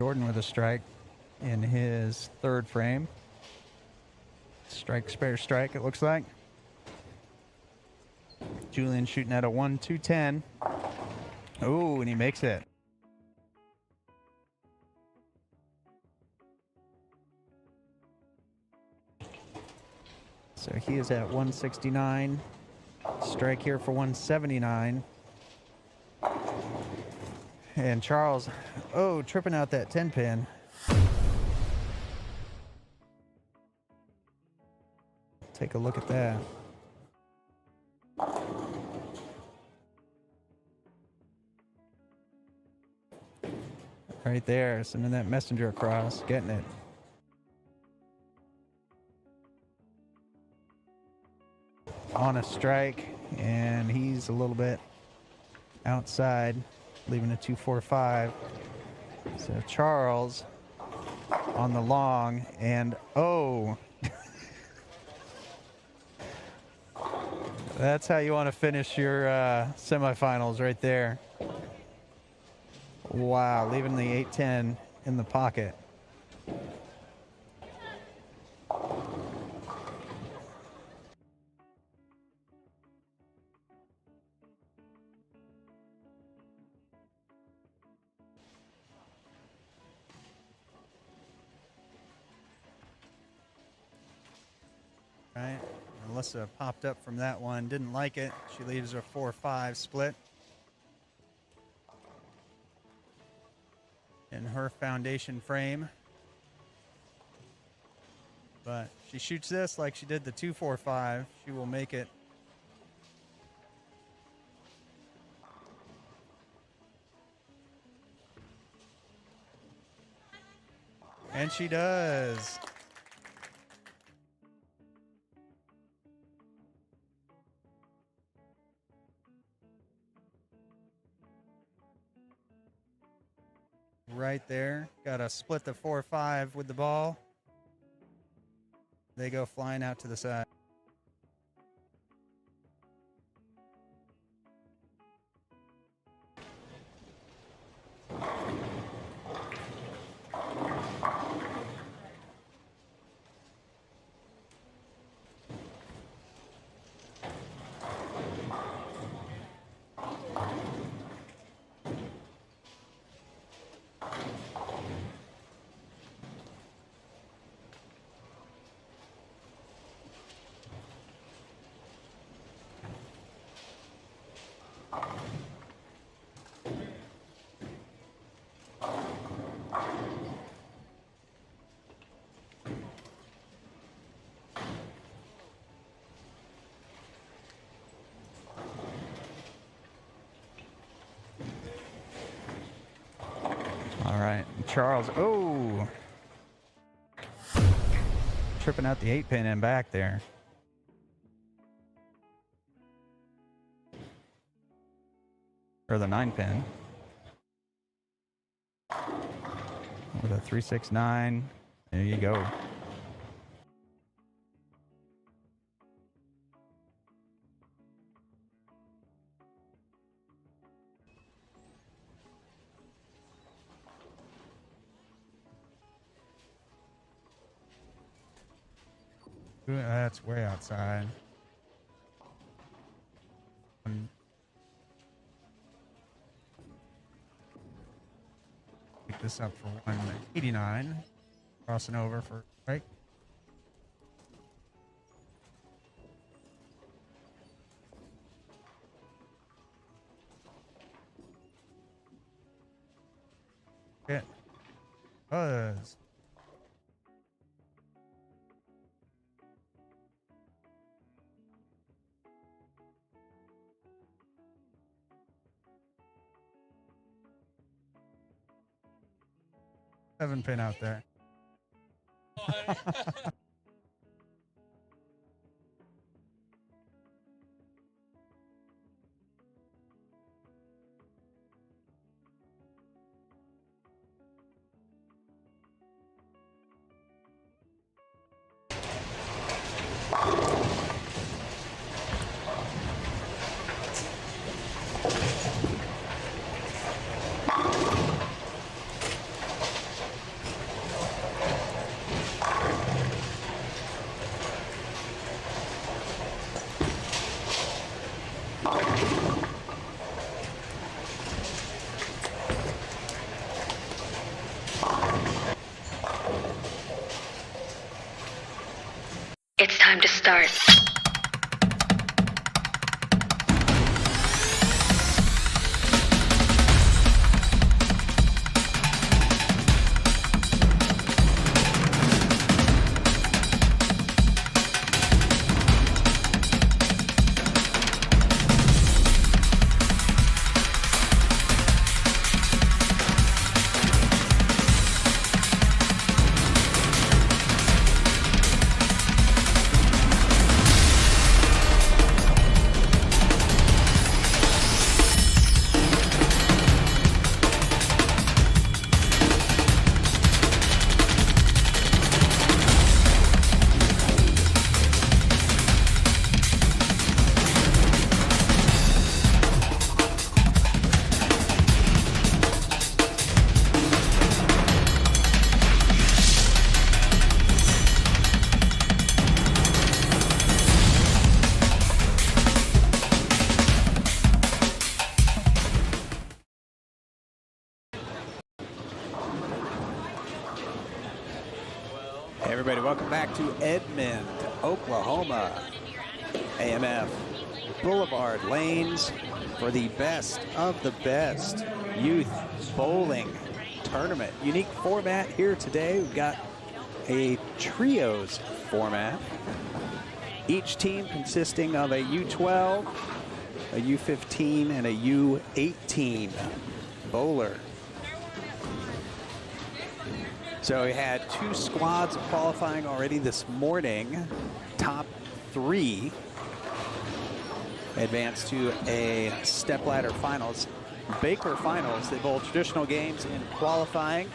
Jordan with a strike in his third frame. Strike, spare strike, it looks like. Julian shooting at a 1-2-10. Oh, and he makes it. So he is at 169. Strike here for 179. And Charles, tripping out that 10 pin. Take a look at that. Right there, sending that messenger across, getting it. On a strike, and he's a little bit outside, leaving a 2-4-5. So Charles on the long, and that's how you want to finish your semifinals right there. Wow, leaving the 8-10 in the pocket. Right, Alyssa popped up from that one, didn't like it. She leaves a 4-5 split in her foundation frame. But she shoots this like she did the 2-4-5. She will make it. And she does. Right there. Got to split the 4-5 with the ball. They go flying out to the side. All right, Charles, tripping out the 8-pin and back there. Or the 9-pin. With a 3-6-9. There you go. That's way outside. Pick this up for 189. Crossing over for right. It was. Seven pin out there. It's time to start. Everybody, welcome back to Edmond, Oklahoma. AMF Boulevard lanes for the best of the best youth bowling tournament. Unique format here today. We've got a trios format. Each team consisting of a U12, a U15, and a U18 bowler. So we had 2 squads qualifying already this morning. Top 3 advanced to a stepladder finals. Baker finals, they bowl traditional games in qualifying.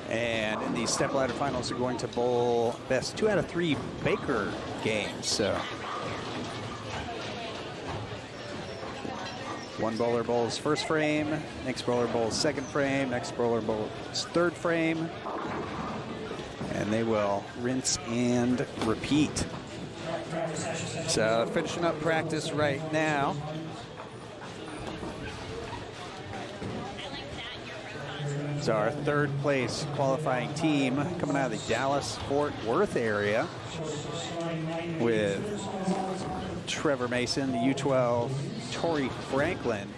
And in these stepladder finals, they're going to bowl best 2 out of 3 Baker games. So one bowler bowls first frame, next bowler bowls second frame, next bowler bowls third frame, and they will rinse and repeat. So finishing up practice right now. So our third place qualifying team coming out of the Dallas-Fort Worth area with Trevor Mason, the U12, Tori Franklin,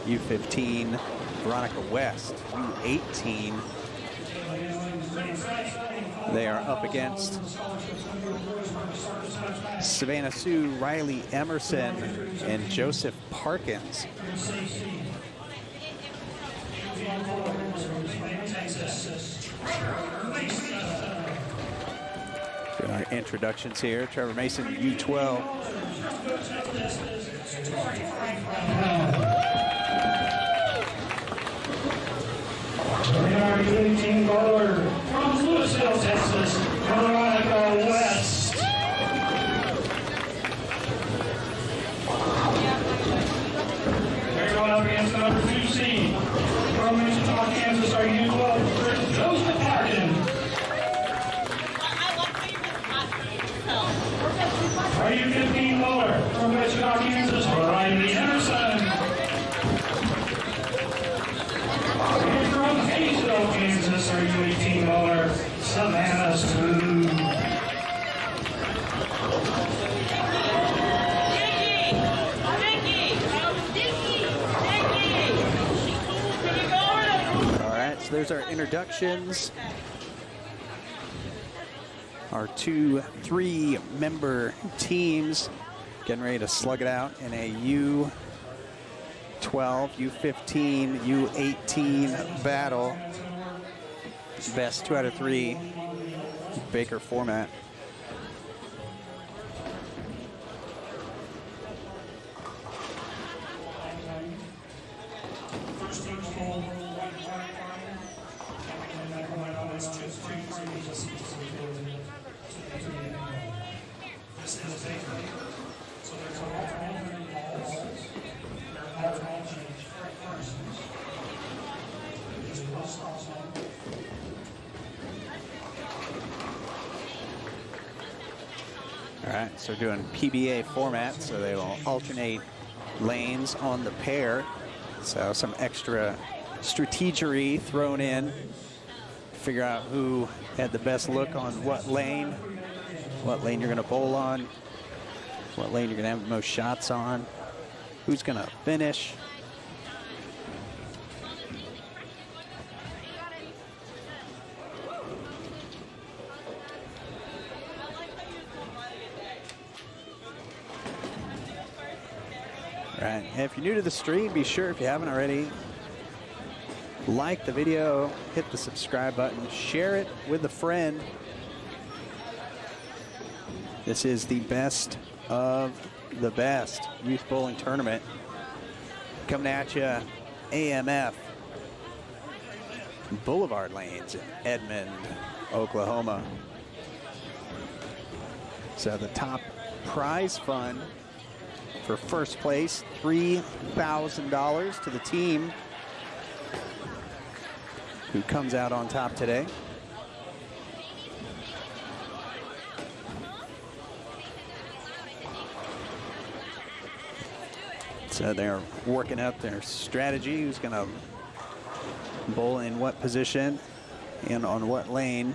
U15, Veronica West, U18. They are up against Savannah Sue, Riley Emerson, and Joseph Parkins. Good our introductions here. Trevor Mason, U12. Our U18 bowler from Louisville, Texas, Veronica West. They're going up against number 2 seed from Wichita, Kansas, our U12, Joseph Parkin. Our U15 bowler from Wichita, Kansas, Riley Emerson. From Hayesville, Kansas, our U18 bowler, Savannah Sue. All right, so there's our introductions. Our 2-3 member teams getting ready to slug it out in a U12, U15, U18 battle. Best 2 out of 3 Baker format. All right, so doing PBA format, so they will alternate lanes on the pair. So some extra strategery thrown in. Figure out who had the best look on what lane you're gonna bowl on, what lane you're gonna have the most shots on, who's gonna finish. All right, and if you're new to the stream, be sure, if you haven't already, like the video, hit the subscribe button, share it with a friend. This is the best of the best youth bowling tournament coming at you. AMF Boulevard lanes in Edmond, Oklahoma. So the top prize fund for first place, $3,000 to the team who comes out on top today. So they're working out their strategy, who's gonna bowl in what position and on what lane.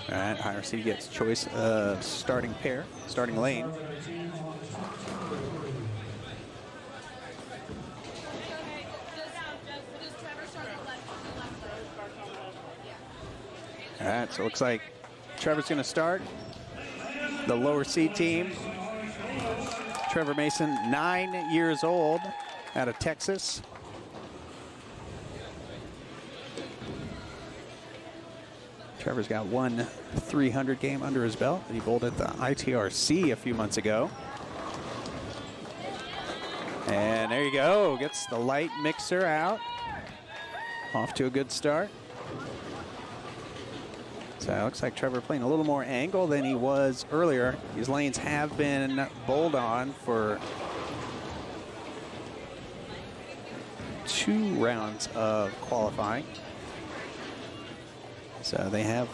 All right, higher seed gets choice of starting pair, starting lane. All right, so it looks like Trevor's going to start. The lower seed team. Trevor Mason, 9 years old, out of Texas. Trevor's got one 300 game under his belt that he bowled at the ITRC a few months ago. And there you go, gets the light mixer out. Off to a good start. So it looks like Trevor playing a little more angle than he was earlier. These lanes have been bowled on for 2 rounds of qualifying. So they have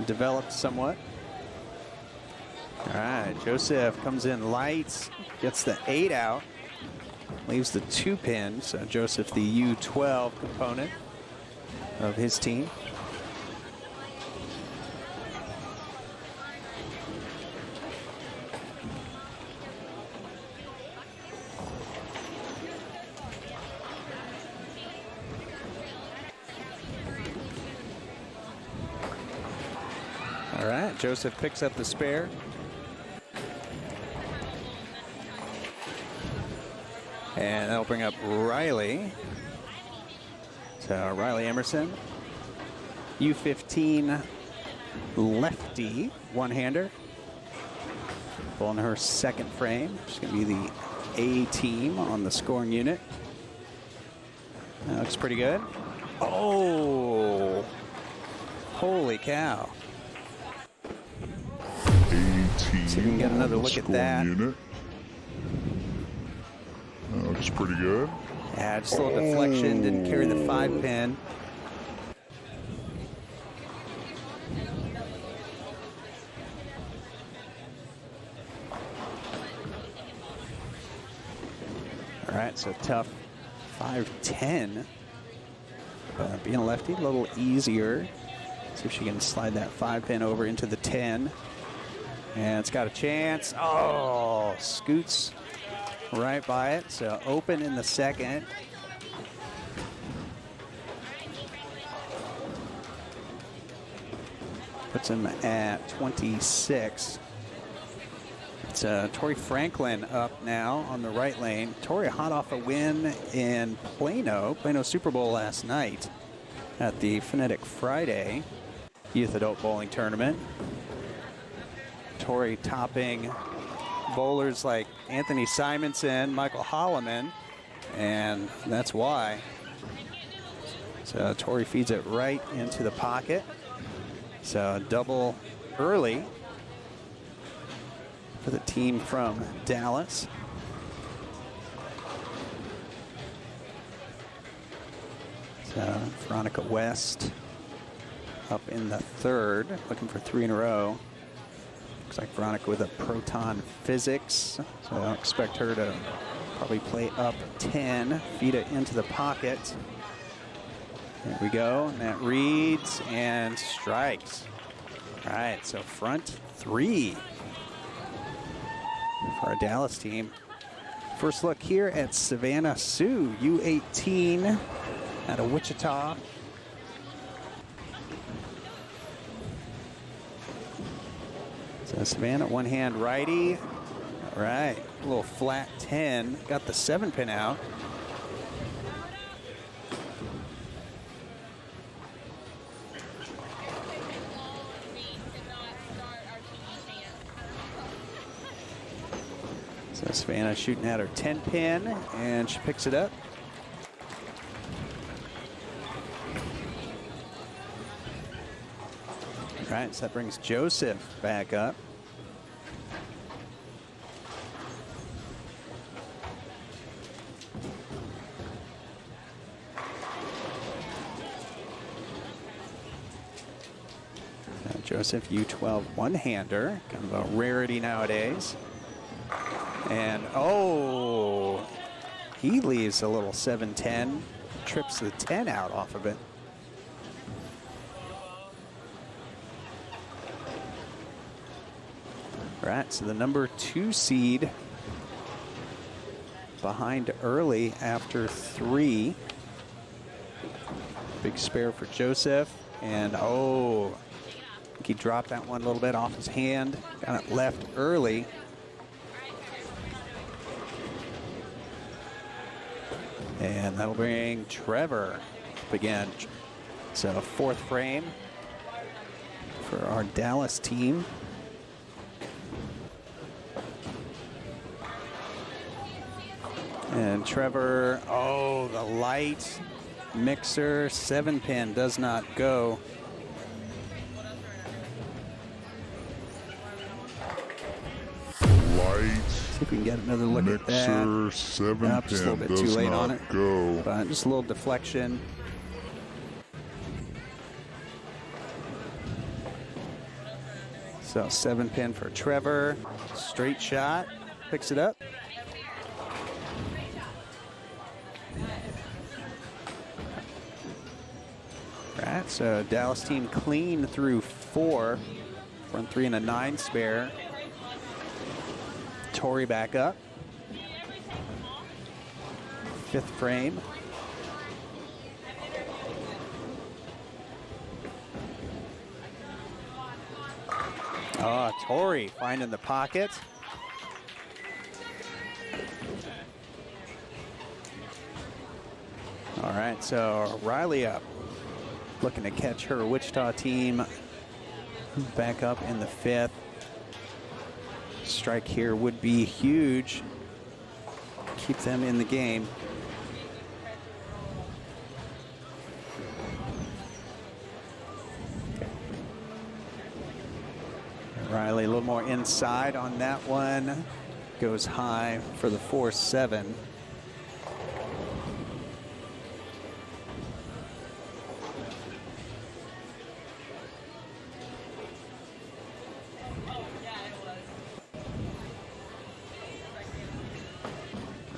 developed somewhat. All right, Joseph comes in lights, gets the 8 out, leaves the 2 pin. So Joseph, the U12 component of his team. All right, Joseph picks up the spare. And that'll bring up Riley. So Riley Emerson, U15 lefty, one-hander. On her second frame. She's going to be the A team on the scoring unit. That looks pretty good. Oh, holy cow. So you can get another look at that. Unit. That looks pretty good. Yeah, just a little deflection, didn't carry the 5 pin. All right, so tough 5-10. Being a lefty, a little easier. See if she can slide that 5 pin over into the 10. And it's got a chance. Oh, scoots right by it. So open in the second. Puts him at 26. It's Tori Franklin up now on the right lane. Tori hot off a win in Plano Super Bowl last night at the Phonetic Friday Youth Adult Bowling Tournament. Tori topping bowlers like Anthony Simonson, Michael Holloman, and that's why. So Tori feeds it right into the pocket. So double early for the team from Dallas. So Veronica West up in the third, looking for 3 in a row. Looks like Veronica with a proton physics, so I expect her to probably play up 10, feed it into the pocket. There we go, and that reads and strikes. All right, so front 3 for our Dallas team. First look here at Savannah Sue, U18 out of Wichita. So Savannah, one-hand righty. All right, a little flat 10. Got the 7-pin out. So Savannah shooting at her 10-pin, and she picks it up. All right, so that brings Joseph back up. Now Joseph, U12 one-hander, kind of a rarity nowadays. And oh, he leaves a little 7-10, trips the 10 out off of it. All right, so the number 2 seed behind early after 3. Big spare for Joseph. And oh, I think he dropped that one a little bit off his hand. Got it left early. And that'll bring Trevor up again. So 4th frame for our Dallas team. And Trevor, oh, the light mixer 7-pin does not go. Light. See if we can get another look at that. Mixer 7-pin Just a little bit too does late on not it. go. But just a little deflection. So 7-pin for Trevor. Straight shot, picks it up. All right, so Dallas team clean through 4. Front 3 and a 9 spare. Tori back up. 5th frame. Oh, Tori finding the pocket. All right, so Riley up. Looking to catch her Wichita team back up in the 5th. Strike here would be huge. Keep them in the game. Riley a little more inside on that one. Goes high for the 4-7.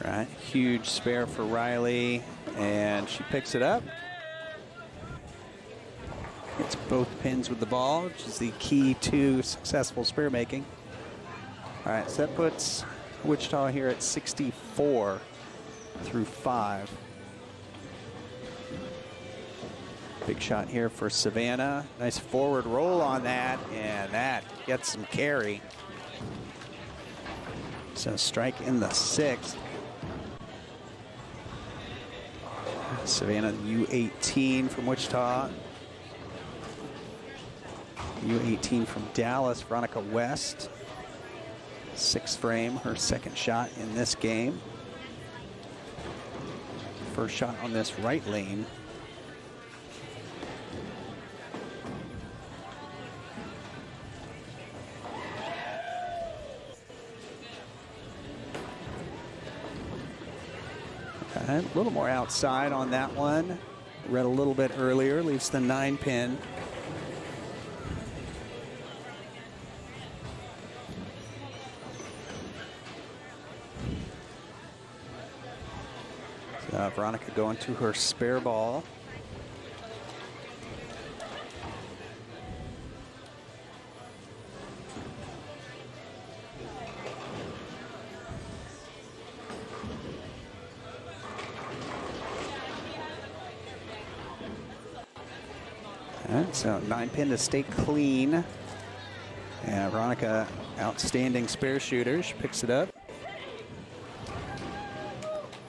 Right, huge spare for Riley, and she picks it up. Gets both pins with the ball, which is the key to successful spare making. All right, so that puts Wichita here at 64 through 5. Big shot here for Savannah. Nice forward roll on that, and that gets some carry. So strike in the 6th. Savannah, U18 from Wichita. U18 from Dallas, Veronica West. 6th frame, her 2nd shot in this game. First shot on this right lane. A little more outside on that one. Read a little bit earlier, leaves the 9-pin. So Veronica going to her spare ball. All right, so 9-pin to stay clean. And Veronica, outstanding spare shooter. She picks it up.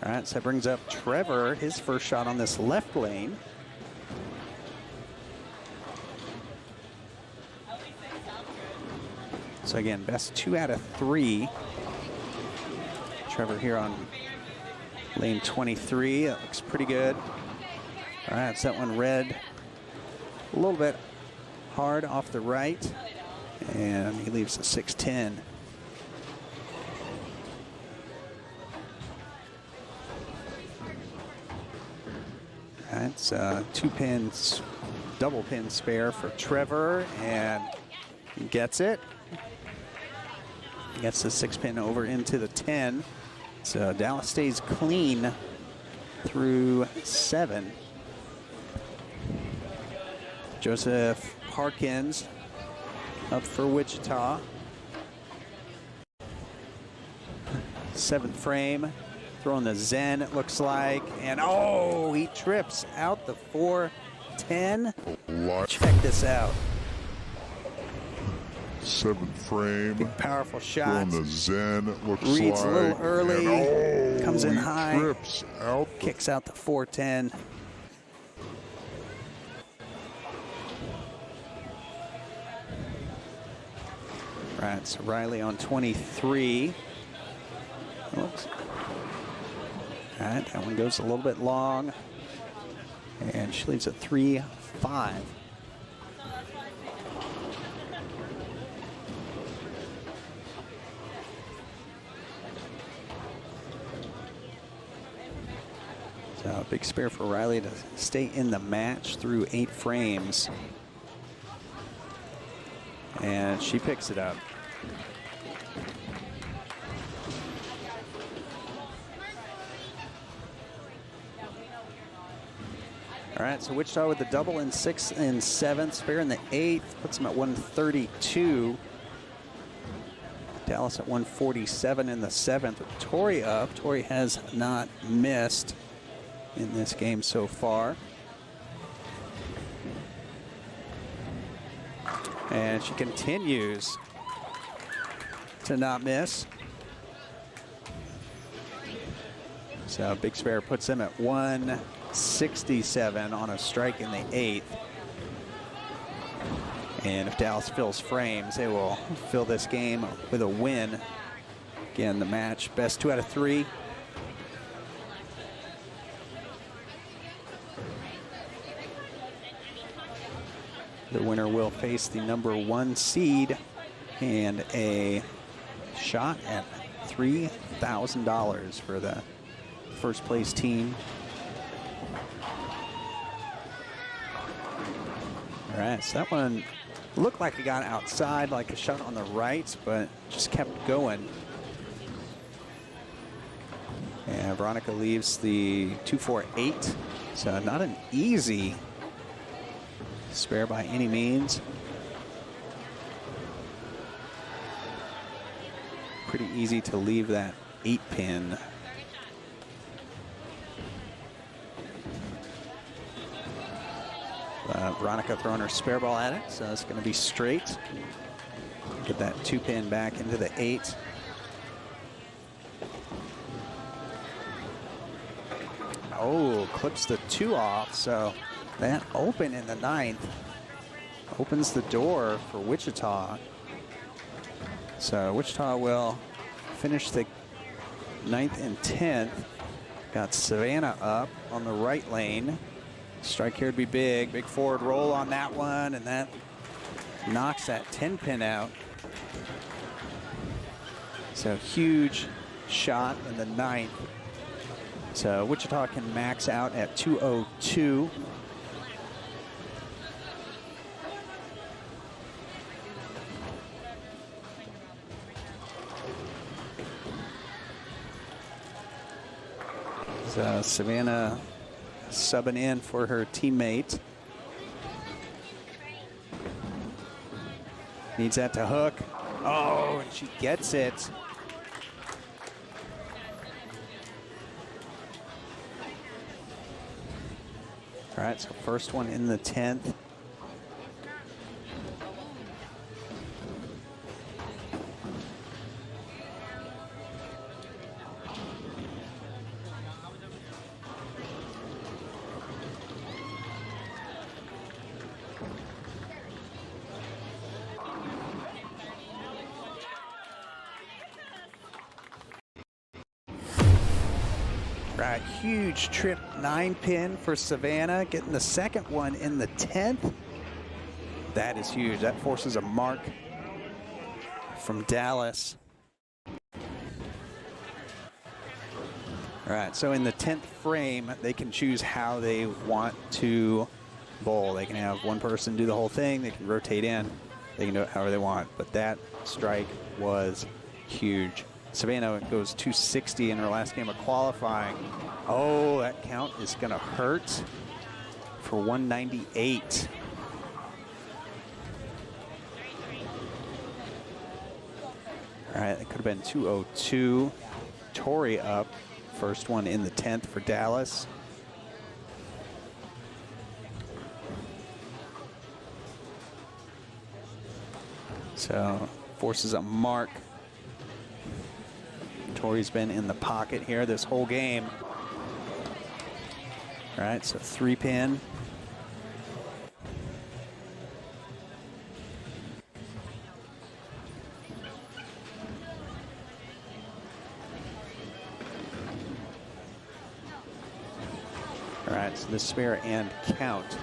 All right, so that brings up Trevor, his first shot on this left lane. So again, best 2 out of 3. Trevor here on lane 23. That looks pretty good. All right, so that one read a little bit hard off the right, and he leaves a 6-10. All right, so 2 pins, double pin spare for Trevor, and he gets it. Gets the 6-pin over into the 10. So Dallas stays clean through 7. Joseph Parkins up for Wichita. 7th frame, throwing the Zen, it looks like. And oh, he trips out the 4-10. Check this out. 7th frame. Big powerful shot. On the Zen, it looks Reads like. a little early. And, Comes in he high. Trips out. Kicks out the 4-10. Right, so Riley on 23. Oops. All right, that one goes a little bit long. And she leaves a 3-5. So big spare for Riley to stay in the match through 8 frames. And she picks it up. All right, so Wichita with the double in 6th and 7th, spare in the 8th, puts them at 132. Dallas at 147 in the 7th. With Tori up. Tori has not missed in this game so far. And she continues to not miss. So big spare puts them at 167 on a strike in the 8th. And if Dallas fills frames, they will fill this game with a win. Again, the match best 2 out of 3. The winner will face the #1 seed and a shot at $3,000 for the first place team. All right, so that one looked like it got outside, like a shot on the right, but just kept going. And Veronica leaves the 2-4-8, so not an easy spare by any means. Pretty easy to leave that 8-pin. Veronica throwing her spare ball at it, so it's going to be straight. Get that 2-pin back into the 8. Oh, clips the 2 off, so that open in the 9th opens the door for Wichita. So Wichita will finish the 9th and 10th. Got Savannah up on the right lane. Strike here would be big. Big forward roll on that one, and that knocks that 10-pin out. So huge shot in the 9th So Wichita can max out at 202. So Savannah subbing in for her teammate. Needs that to hook. Oh, and she gets it. All right, so first one in the 10th. Right, huge trip 9-pin for Savannah, getting the second one in the 10th. That is huge. That forces a mark from Dallas. All right, so in the 10th frame, they can choose how they want to bowl. They can have one person do the whole thing. They can rotate in. They can do it however they want. But that strike was huge. Savannah goes 260 in her last game of qualifying. Oh, that count is going to hurt for 198. All right, that could have been 202. Tori up, first one in the 10th for Dallas. So forces a mark. Tori's been in the pocket here this whole game. All right, so 3-pin. All right, so the spare and count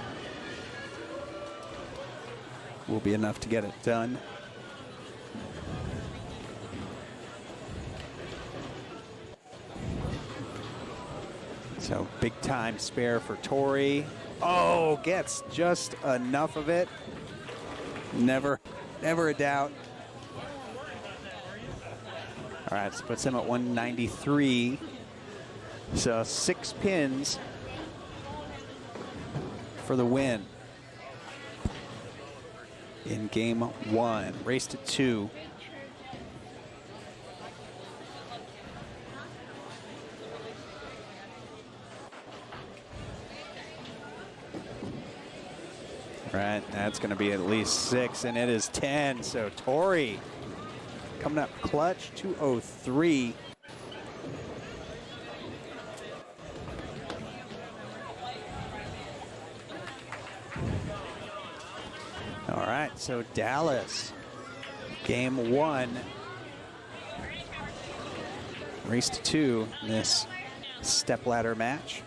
will be enough to get it done. So big time spare for Tori. Oh, gets just enough of it. Never a doubt. All right, so puts him at 193. So 6 pins for the win in game 1. Race to 2. Right, that's going to be at least 6, and it is 10. So Tori coming up clutch, 203. All right, so Dallas, game 1, race to 2 in this stepladder match.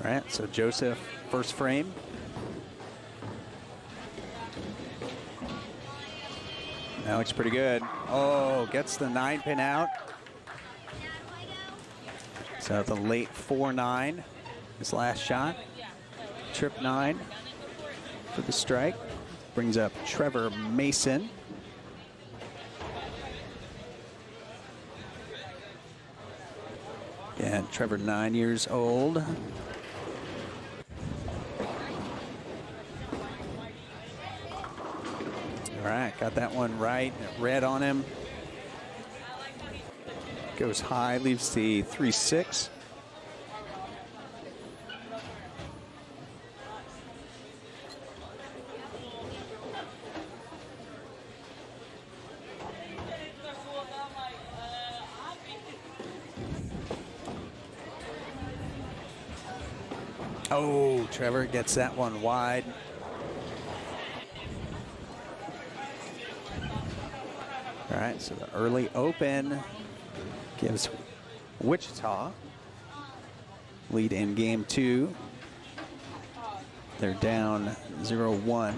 All right, so Joseph, first frame. That looks pretty good. Oh, gets the 9-pin out. So the late 4-9, his last shot. Trip 9 for the strike. Brings up Trevor Mason. And Trevor, 9 years old. All right, got that one right. Red on him. Goes high, leaves the 3-6. Oh, Trevor gets that one wide. All right, so the early open gives Wichita lead in game 2. They're down 0-1.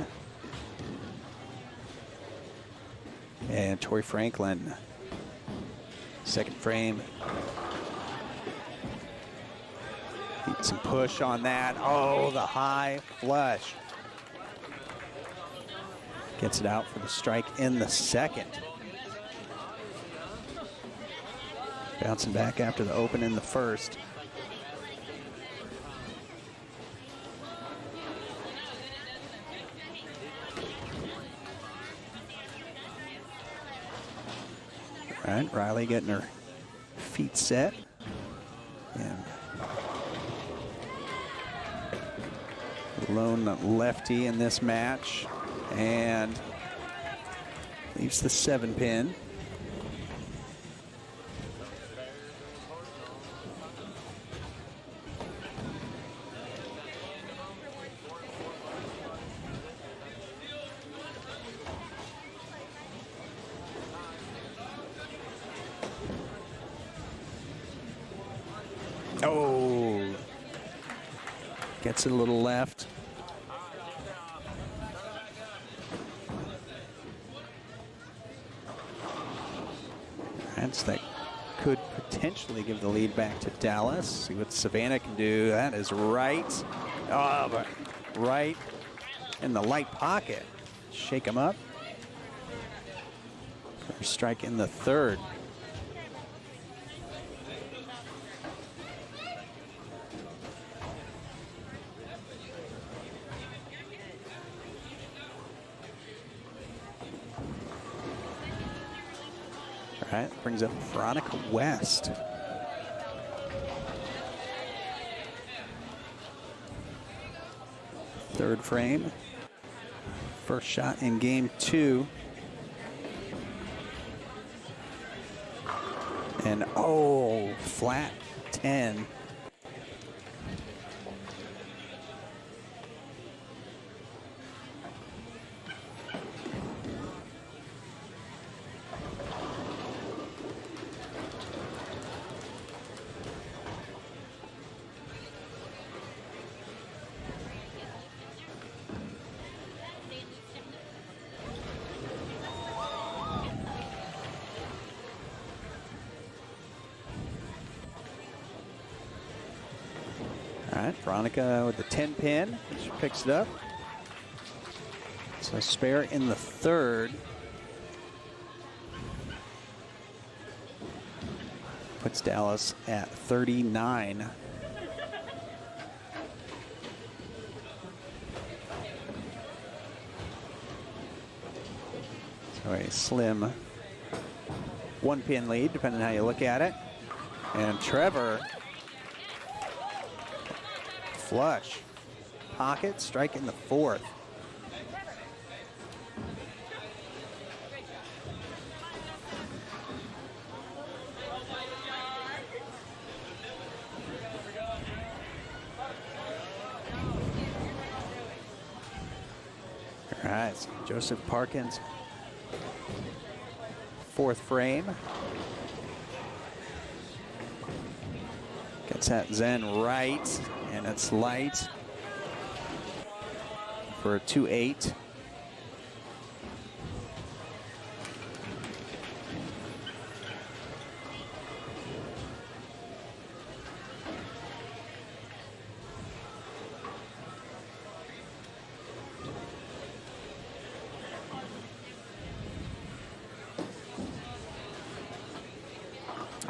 And Tori Franklin, second frame. Need some push on that. Oh, the high flush. Gets it out for the strike in the second. Bouncing back after the open in the first. All right, Riley getting her feet set. And lone lefty in this match. And leaves the 7-pin. Oh, gets it a little left. That could potentially give the lead back to Dallas. See what Savannah can do. That is right. Oh, but right in the light pocket. Shake him up. First strike in the third. All right, brings up Veronica West. Third frame. First shot in game 2. And oh, flat 10. All right, Veronica with the 10-pin. She picks it up. So spare in the third. Puts Dallas at 39. So a slim 1-pin lead, depending on how you look at it. And Trevor, flush, pocket, strike in the fourth. All right, so Joseph Parkins, fourth frame. Gets that Zen right, and it's light for a 2-8.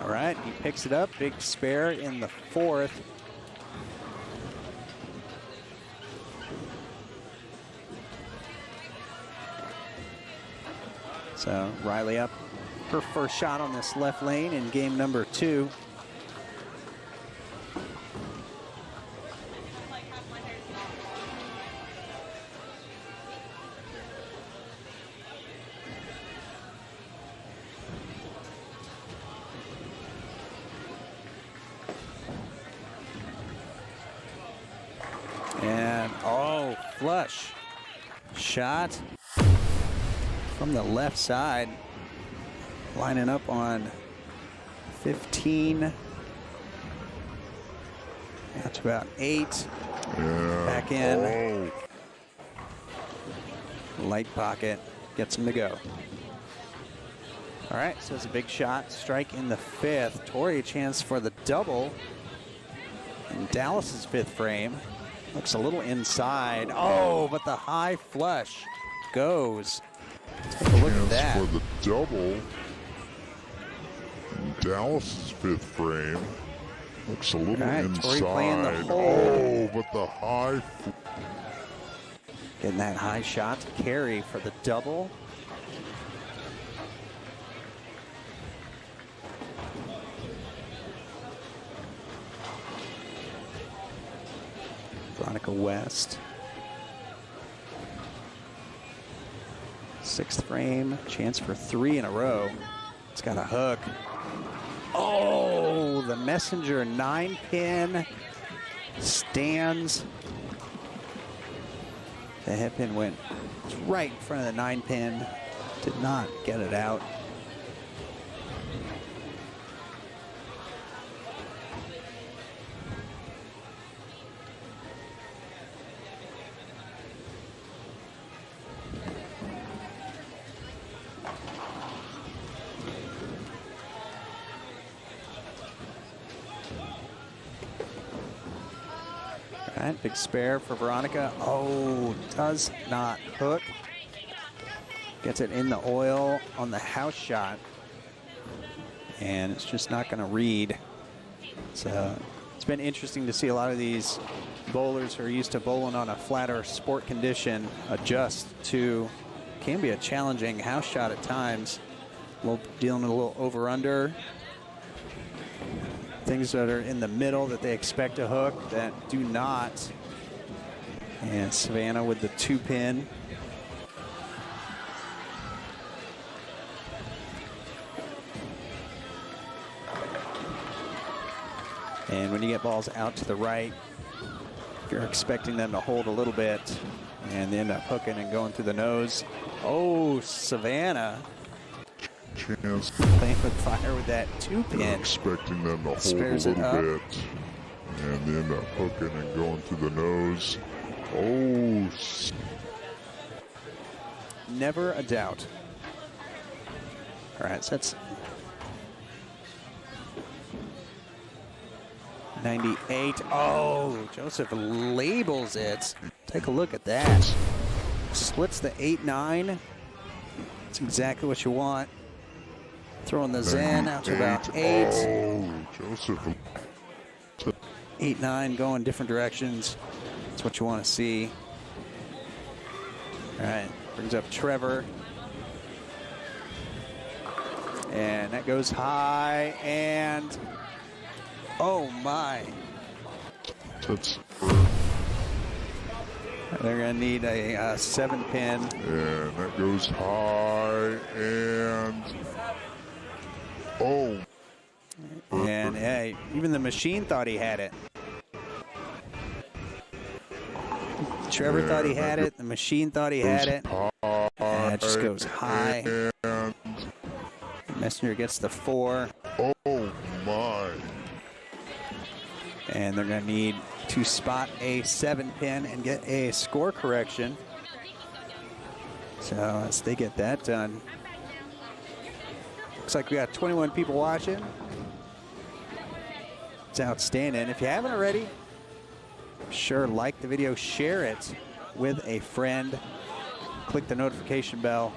All right, he picks it up, big spare in the fourth. So Riley up her first shot on this left lane in game number 2. And oh, flush shot from the left side, lining up on 15. That's about 8. Yeah. back in. Oh, Light pocket gets him to go. All right, so it's a big shot. Strike in the fifth. Tori a chance for the double. In Dallas's fifth frame. Looks a little inside. Oh, but the high flush goes. Take a look at chance that. for the double. In Dallas's fifth frame. Looks a little All right, Tori playing the inside. hole. Oh, but the high. Getting that high shot to carry for the double. Veronica West. Sixth frame, chance for three in a row. It's got a hook. Oh, the Messenger 9-pin stands. The head pin went right in front of the 9-pin. Did not get it out. All right, big spare for Veronica. Oh, does not hook. Gets it in the oil on the house shot. And it's just not going to read. So it's been interesting to see a lot of these bowlers who are used to bowling on a flatter sport condition adjust to, can be a challenging house shot at times. Dealing with a little over-under. Things that are in the middle that they expect to hook that do not. And Savannah with the 2-pin. And when you get balls out to the right, if you're expecting them to hold a little bit and they end up hooking and going through the nose. Oh, Savannah. Chance. Playing with fire with that 2-pin. Expecting them to hold a Spares it little up. bit. And they end up hooking and going through the nose. Oh, Never a doubt. All right, so that's 98. Oh, Joseph labels it. Take a look at that. Splits the 8-9. That's exactly what you want. Throwing the Zen out to about 8. Oh, Joseph. 8-9 going different directions. That's what you want to see. All right, brings up Trevor. And that goes high and oh my. That's, They're gonna need a 7-pin. and that goes high and oh. And hey, even the machine thought he had it. Trevor thought he had it. The machine thought he had it. And it just goes high. And Messenger gets the 4. oh my. And they're going to need to spot a 7-pin and get a score correction. So as they get that done. Looks like we got 21 people watching. It's outstanding. If you haven't already, sure, like the video, share it with a friend, click the notification bell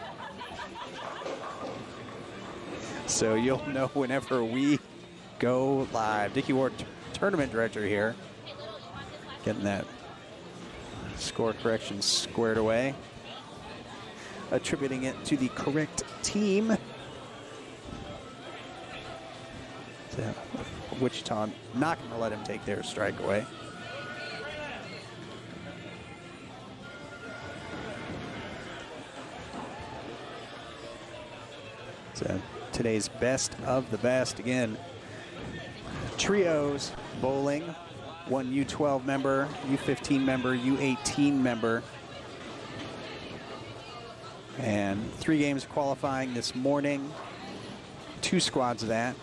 so you'll know whenever we go live. Dickie Ward, tournament director here, getting that score correction squared away, attributing it to the correct team. So, Wichita not going to let him take their strike away. So today's best of the best. Again, trios bowling, one U12 member, U15 member, U18 member. And 3 games qualifying this morning. 2 squads of that.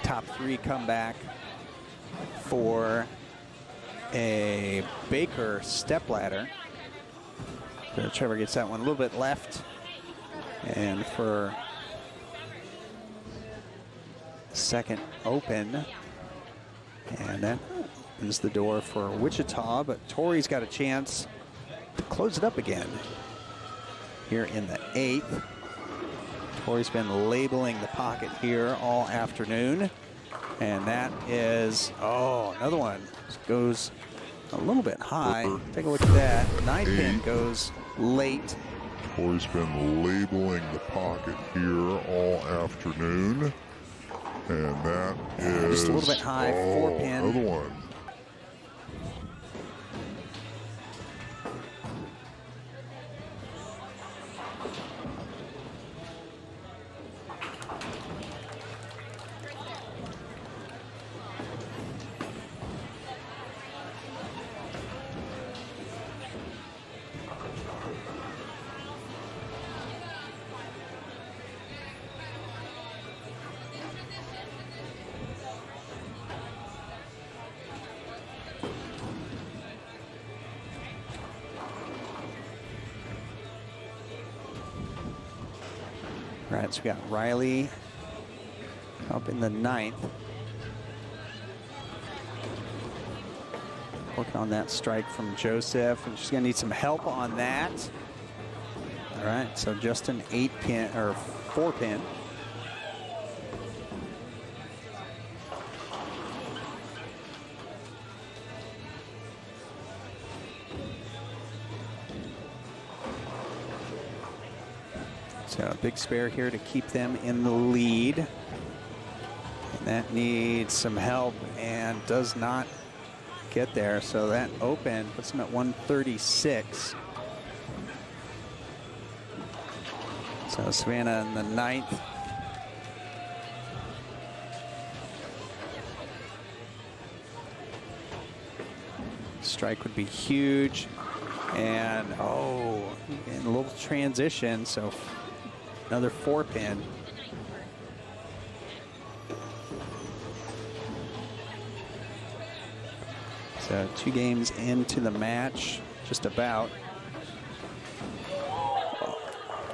Top 3 come back for a Baker stepladder. So Trevor gets that one a little bit left. And for second open. And that opens the door for Wichita, but Torrey's got a chance to close it up again here in the 8th. Torrey's been labeling the pocket here all afternoon. And that is, oh, another one. Goes a little bit high. Take a look at that. 9-pin goes late. Torrey's been labeling the pocket here all afternoon. And that is just a little bit high, 4-pin. Another one. All right, so we got Riley up in the 9th. Working on that strike from Joseph, and she's gonna need some help on that. All right, so just an 8-pin or 4-pin. So a big spare here to keep them in the lead. And that needs some help and does not get there. So that open puts them at 136. So Savannah in the 9th. Strike would be huge. And oh, in a little transition. So another 4-pin. So 2 games into the match, just about.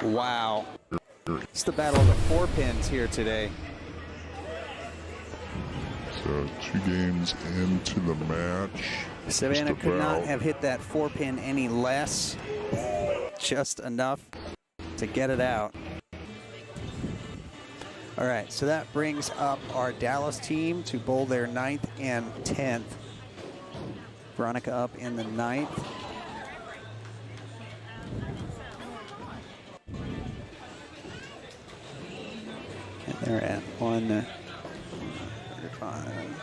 Wow. It's the battle of the 4-pins here today. So 2 games into the match. Savannah could not have hit that 4-pin any less. Just enough to get it out. All right, so that brings up our Dallas team to bowl their 9th and 10th. Veronica up in the 9th. And they're at 135.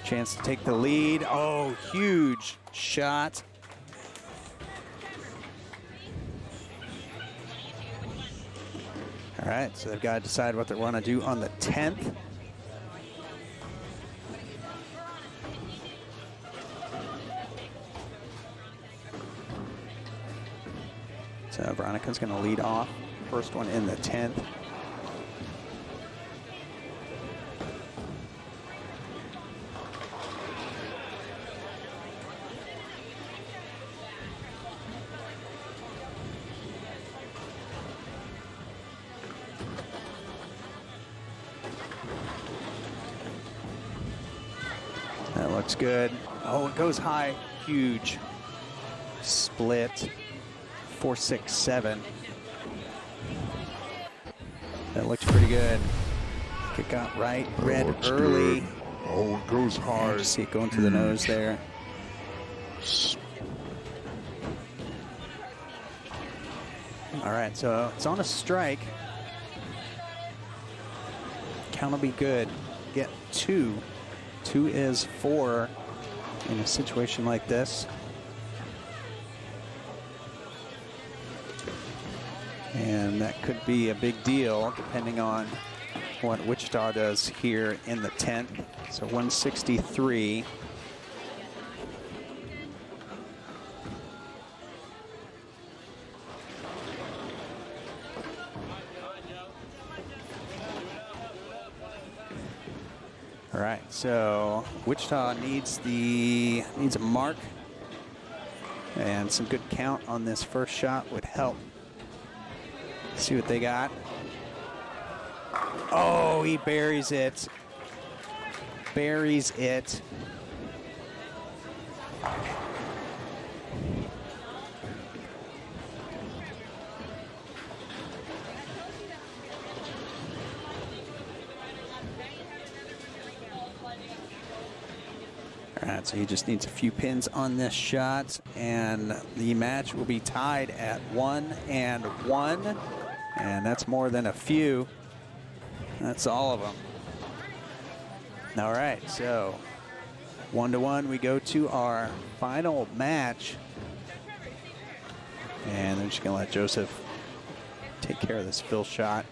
Chance to take the lead. Oh, huge shot. All right, so they've got to decide what they want to do on the 10th. So Veronica's going to lead off. First one in the 10th. That looks good. Oh, it goes high. Huge split. 4-6-7. That looked pretty good. Kick out right. Red early. Good. Oh, it goes high. You see it going to the nose there. All right, so it's on a strike. Count will be good. Get 2. 2 is 4 in a situation like this. And that could be a big deal depending on what Wichita does here in the 10th. So 163. All right, so Wichita needs a mark, and some good count on this first shot would help. See what they got. Oh, he buries it. Buries it. All right, so he just needs a few pins on this shot, and the match will be tied at 1-1, and that's more than a few. That's all of them. All right, so 1-1, we go to our final match, and they're just gonna let Joseph take care of this fill shot.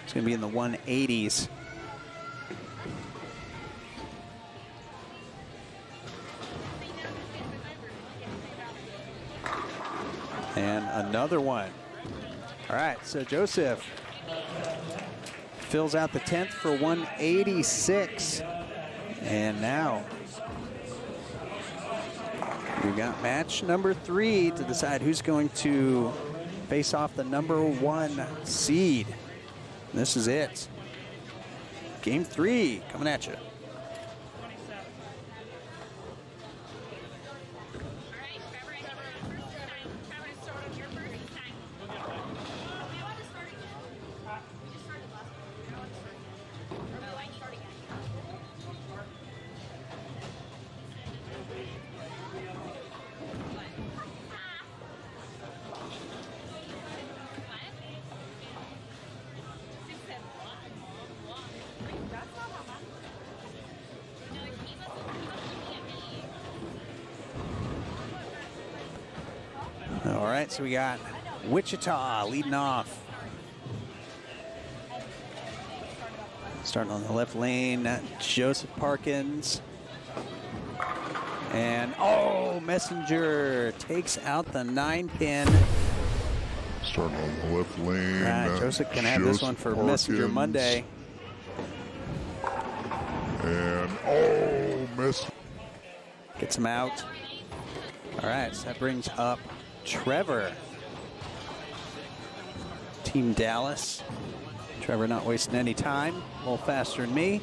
It's gonna be in the 180s. And another one. All right, so Joseph fills out the 10th for 186. And now we got match number 3 to decide who's going to face off the number 1 seed. This is it. Game 3 coming at you. All right, so we got Wichita leading off. Starting on the left lane, Joseph Parkins. And, oh, Messenger takes out the 9-pin. Starting on the left lane. Joseph can have this one for Parkins. Messenger Monday. And, oh, miss. Gets him out. All right, so that brings up Trevor. Team Dallas. Trevor not wasting any time. A little faster than me.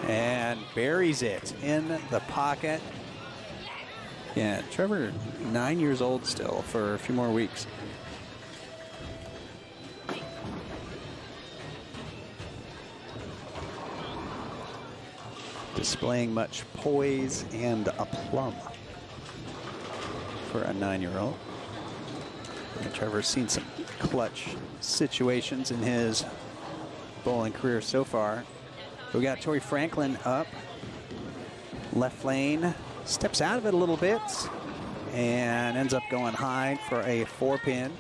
And buries it in the pocket. Yeah, Trevor, 9 years old still for a few more weeks. Displaying much poise and aplomb for a 9-year-old. And Trevor's seen some clutch situations in his bowling career so far. We got Torrey Franklin up. Left lane, steps out of it a little bit and ends up going high for a 4-pin.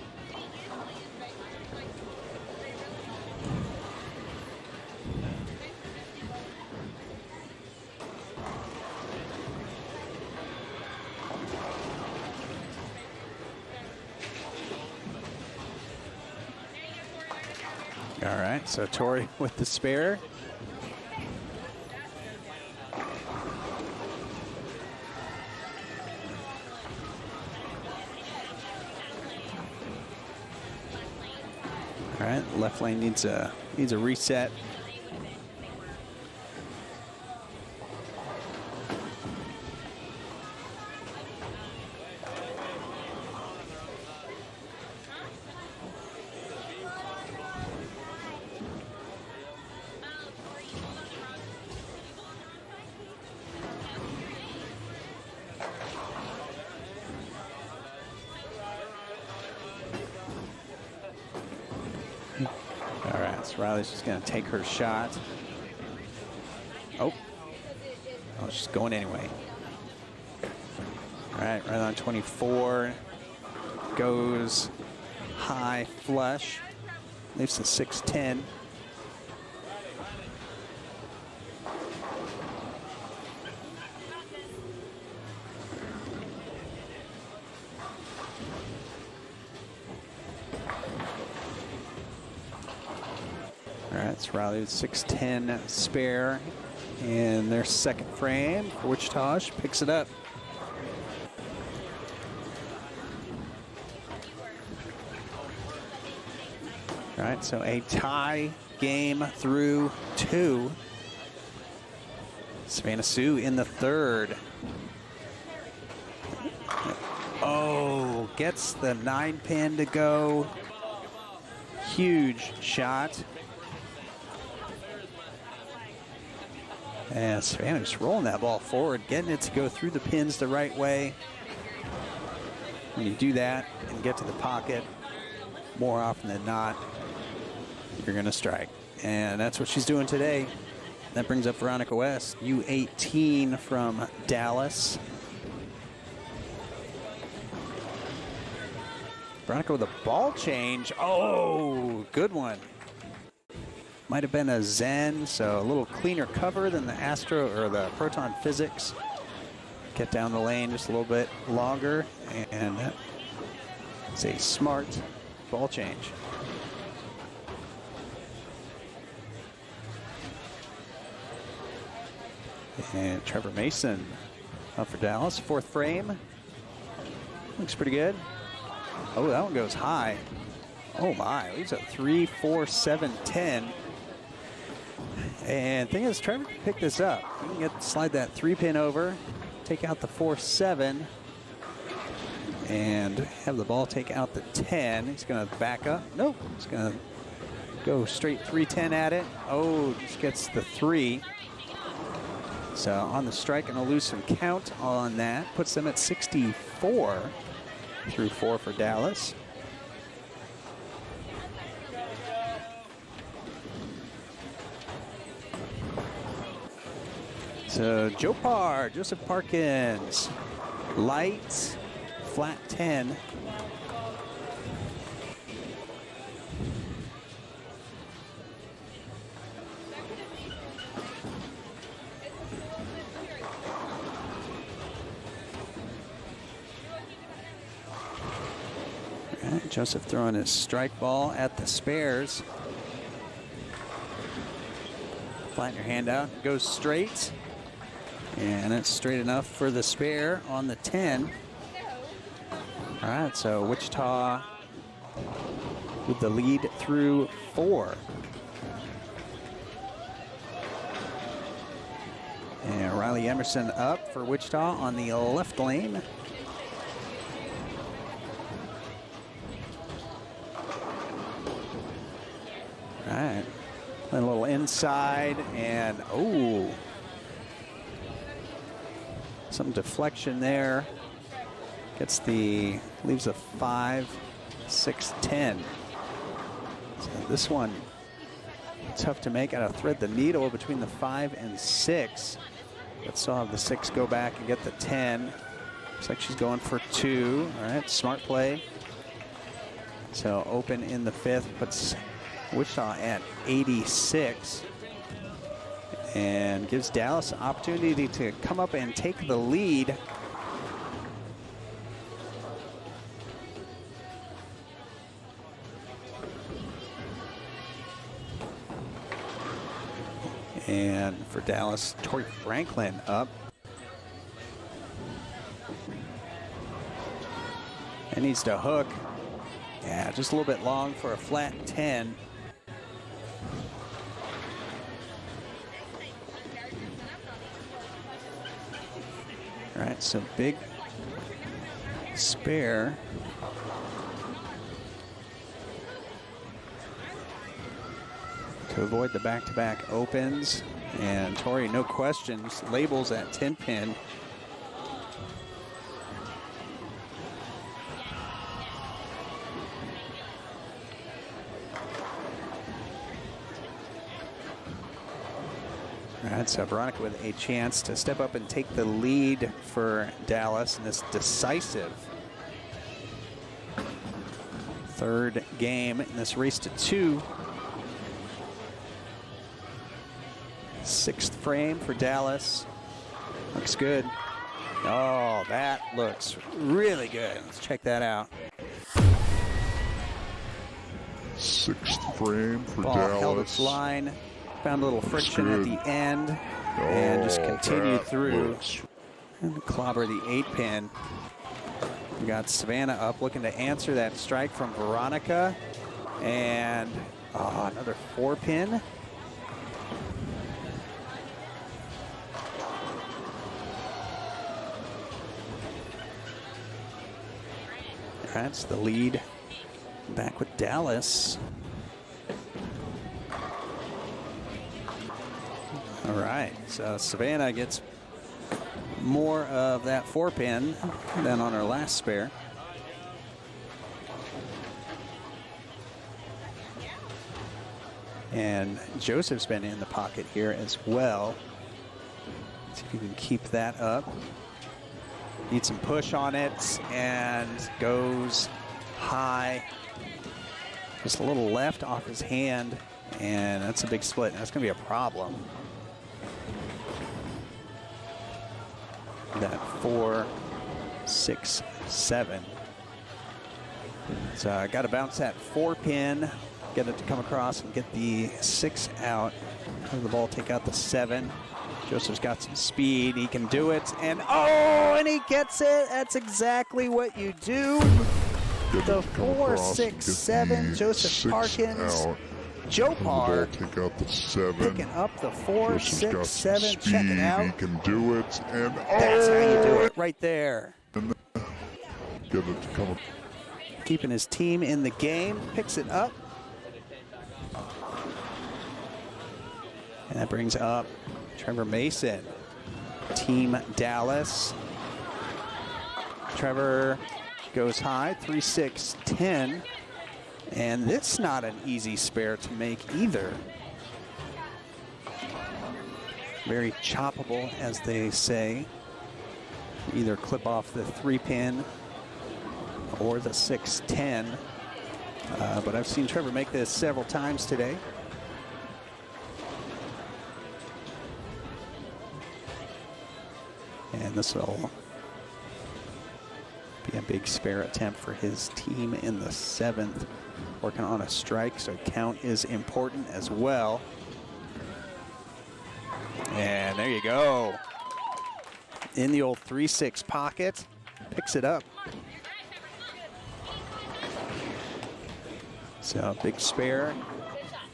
All right, so Torrey with the spare. All right, left lane needs a reset. All right, so Riley's just going to take her shot. Oh, she's going anyway. All right, right on 24. Goes high flush. Leaves the 6-10. All right, it's Riley with 6-10 spare. And their second frame for Wichita. She picks it up. All right, so a tie game through 2. Savannah Sue in the third. Oh, gets the 9-pin to go. Huge shot. And Savannah just rolling that ball forward, getting it to go through the pins the right way. When you do that and get to the pocket, more often than not, you're going to strike. And that's what she's doing today. That brings up Veronica West, U18 from Dallas. Veronica with a ball change. Oh, good one. Might have been a Zen, so a little cleaner cover than the Astro or the Proton Physics. Get down the lane just a little bit longer, and it's a smart ball change. And Trevor Mason up for Dallas. Fourth frame. Looks pretty good. Oh, that one goes high. Oh my, leaves a 3, 4, 7, 10. And thing is, Trevor can pick this up. He can slide that 3-pin over, take out the 4, 7, and have the ball take out the 10. He's going to back up. Nope, he's going to go straight 3-10 at it. Oh, just gets the 3. So on the strike, and a lose some count on that. Puts them at 64 through 4 for Dallas. So Joseph Parkins, light, flat 10. Joseph throwing his strike ball at the spares. Flatten your hand out, goes straight. And it's straight enough for the spare on the 10. All right, so Wichita with the lead through 4. And Riley Emerson up for Wichita on the left lane. All right, playing a little inside, and oh, some deflection there. Leaves a 5, 6, 10. So this one, tough to make. Gotta thread the needle between the 5 and 6. But still have the 6 go back and get the 10. Looks like she's going for 2. All right, smart play. So open in the 5th, puts Wichita at 86. And gives Dallas an opportunity to come up and take the lead. And for Dallas, Tori Franklin up. And needs to hook. Yeah, just a little bit long for a flat 10. All right, so big spare. To avoid the back-to-back opens. And Tori, no questions, labels at 10-pin. All right, so Veronica with a chance to step up and take the lead for Dallas in this decisive third game in this race to 2. 6th frame for Dallas. Looks good. Oh, that looks really good. Let's check that out. 6th frame for Ball Dallas. held its line. Found a little friction at the end. And just continue that through looks and clobber the 8-pin. We got Savannah up looking to answer that strike from Veronica. And another 4-pin. That's the lead back with Dallas. All right, so Savannah gets more of that 4-pin than on her last spare. And Joseph's been in the pocket here as well. See if you can keep that up. Need some push on it and goes high. Just a little left off his hand, and that's a big split. That's going to be a problem. That 4, 6, 7. So I got to bounce that 4-pin, get it to come across and get the 6 out. Have the ball take out the 7. Joseph's got some speed. He can do it. And and he gets it. That's exactly what you do. The 4, 6, 7. Joseph Parkins. Joe Parr take out the 7. Picking up the 4, Joseph's 6, got 7. some Check it speed. out. He can do it. And That's how you do it right there. Get it to come. Keeping his team in the game. Picks it up. And that brings up Trevor Mason. Team Dallas. Trevor goes high, 3, 6, 10. And this not an easy spare to make either. Very choppable, as they say. Either clip off the 3-pin or the 6, 10. But I've seen Trevor make this several times today. And this will be a big spare attempt for his team in the 7th. Working on a strike, so count is important as well. And there you go. In the old 3-6 pocket, picks it up. So big spare,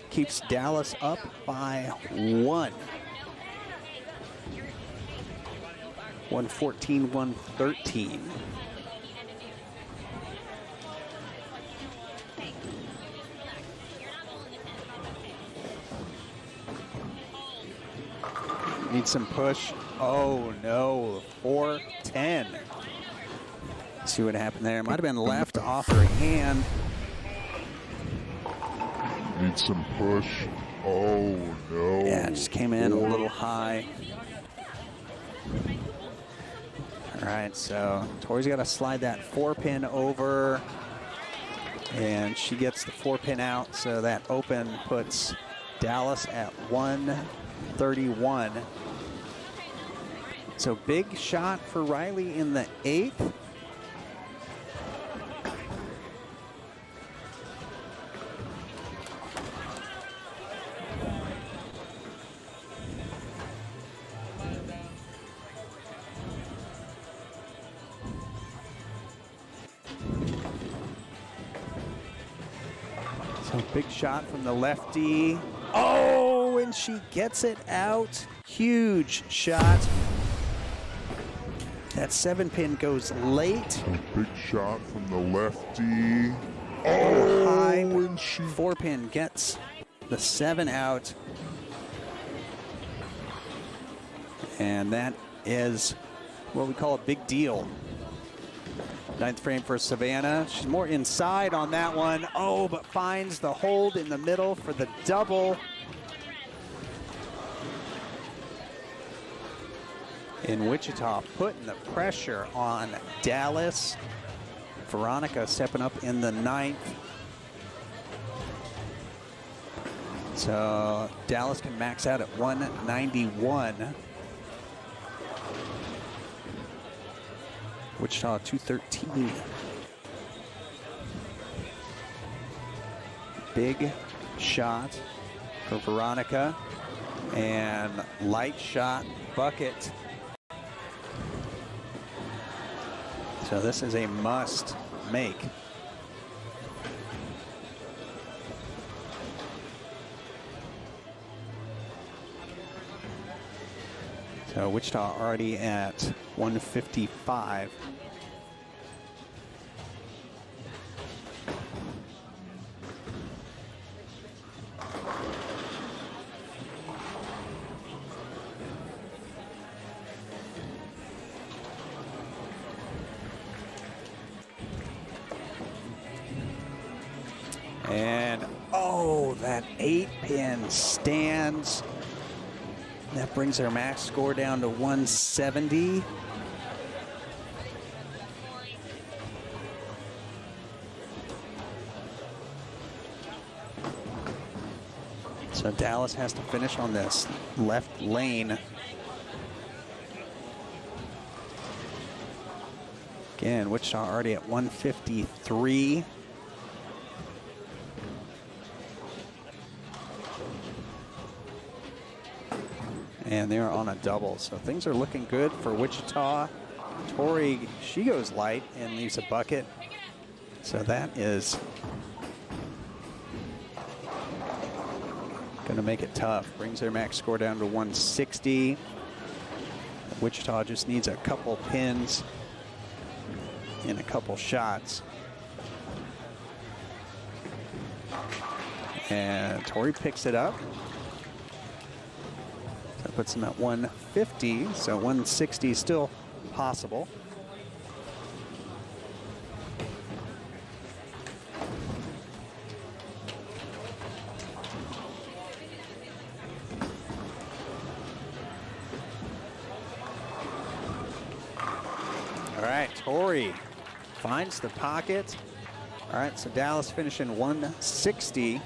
keeps Dallas up by 1. 114, 113. Need some push. Oh no, 4-10. See what happened there. Might have been left off her hand. Need some push. Oh no. Yeah, it just came in a little high. All right, so Tori's got to slide that 4-pin over. And she gets the 4-pin out, so that open puts Dallas at 131. So big shot for Riley in the 8th. So big shot from the lefty. Oh, and she gets it out. Huge shot. That 7-pin goes late. A big shot from the lefty. Oh, high. And she 4-pin gets the 7 out. And that is what we call a big deal. 9th frame for Savannah. She's more inside on that one. Oh, but finds the hold in the middle for the double. In Wichita, putting the pressure on Dallas. Veronica stepping up in the 9th. So Dallas can max out at 191. Wichita 213. Big shot for Veronica. And light shot bucket. So this is a must make. So Wichita already at 155. And oh, that 8-pin stands. That brings their max score down to 170. So Dallas has to finish on this left lane. Again, Wichita already at 153. And they're on a double, so things are looking good for Wichita. Tori, she goes light and leaves a bucket. So that is gonna make it tough. Brings their max score down to 160. Wichita just needs a couple pins and a couple shots. And Tori picks it up. That puts him at 150, so 160 is still possible. All right, Tori finds the pocket. All right, so Dallas finishing 160.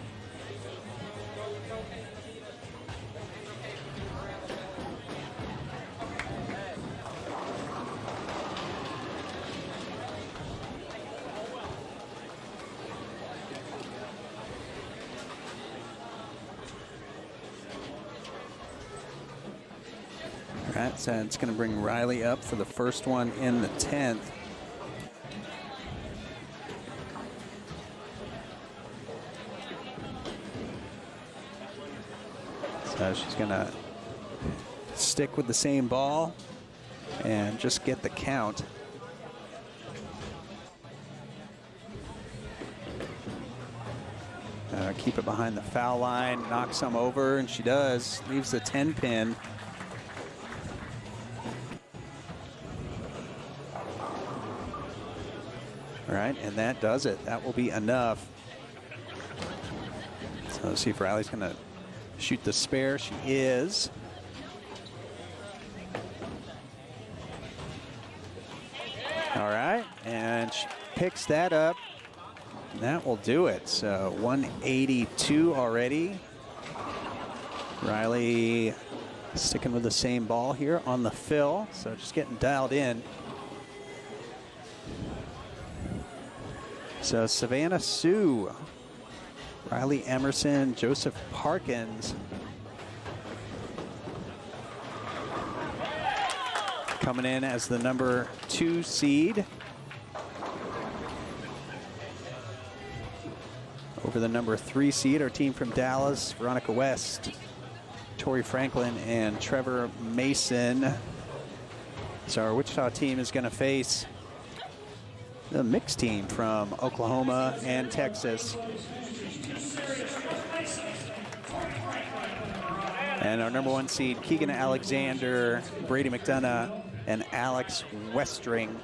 All right, so it's going to bring Riley up for the first one in the 10th. So she's going to stick with the same ball and just get the count. Keep it behind the foul line, knock some over, and she does. Leaves the 10-pin. All right, and that does it. That will be enough. So let's see if Riley's going to shoot the spare. She is. All right, and she picks that up. And that will do it. So 182 already. Riley sticking with the same ball here on the fill. So just getting dialed in. So Savannah Sue, Riley Emerson, Joseph Parkins coming in as the number 2 seed over the number 3 seed, our team from Dallas, Veronica West, Tori Franklin, and Trevor Mason. So our Wichita team is going to face the mixed team from Oklahoma and Texas. And our number 1 seed, Keegan Alexander, Brady McDonough, and Alex Westring.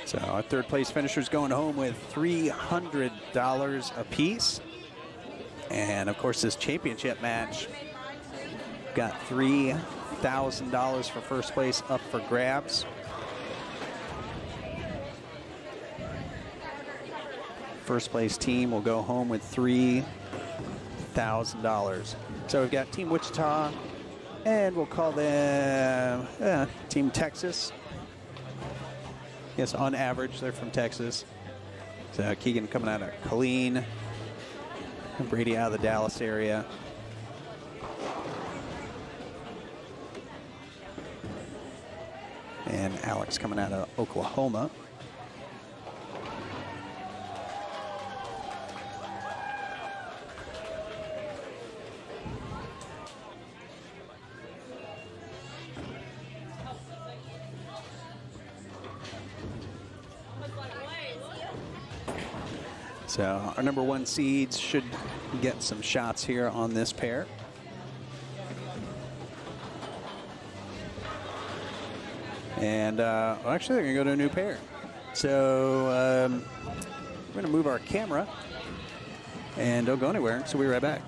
So our 3rd place finishers going home with $300 apiece. And of course this championship match got $3,000 for first place up for grabs. first place team will go home with $3,000. So we've got Team Wichita, and we'll call them Team Texas. Yes, on average, they're from Texas. So Keegan coming out of Killeen, Brady out of the Dallas area. And Alex coming out of Oklahoma. So our number 1 seeds should get some shots here on this pair. And well, actually, they're going to go to a new pair. So we're going to move our camera. And don't go anywhere. So we'll be right back.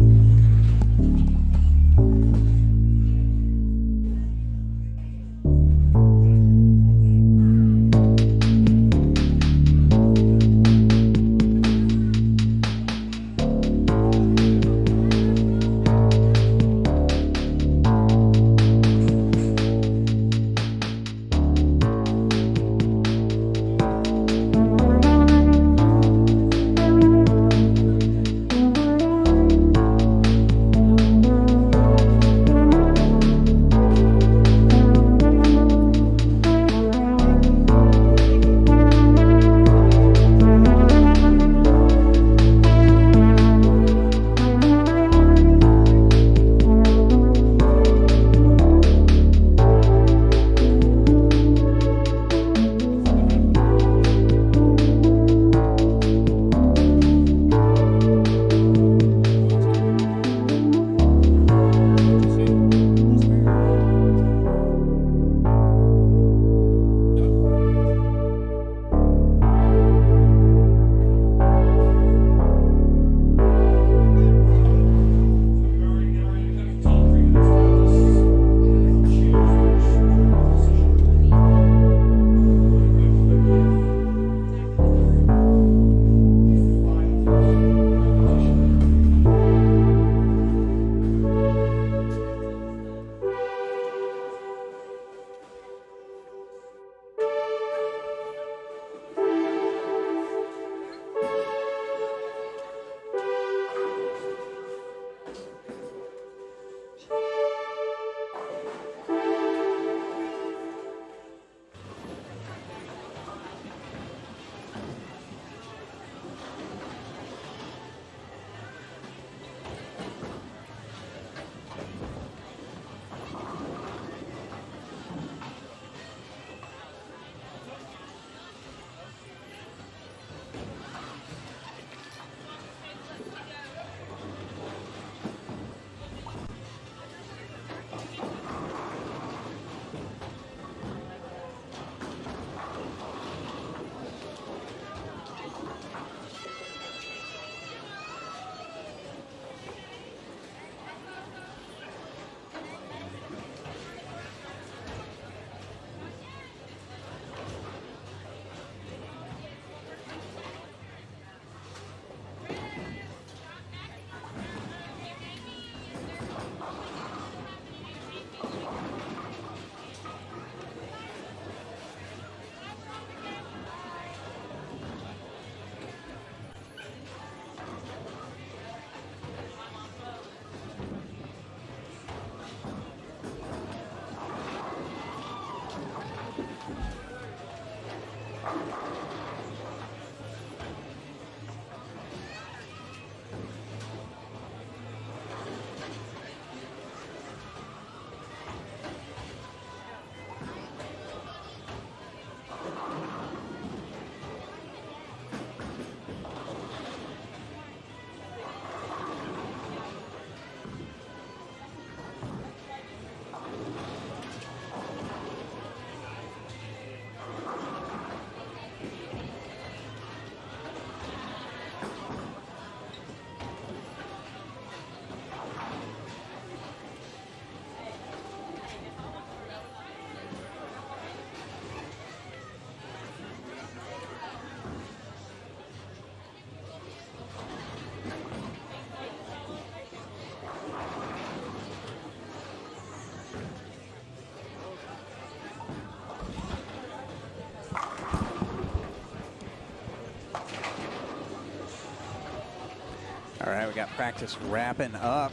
All right, we got practice wrapping up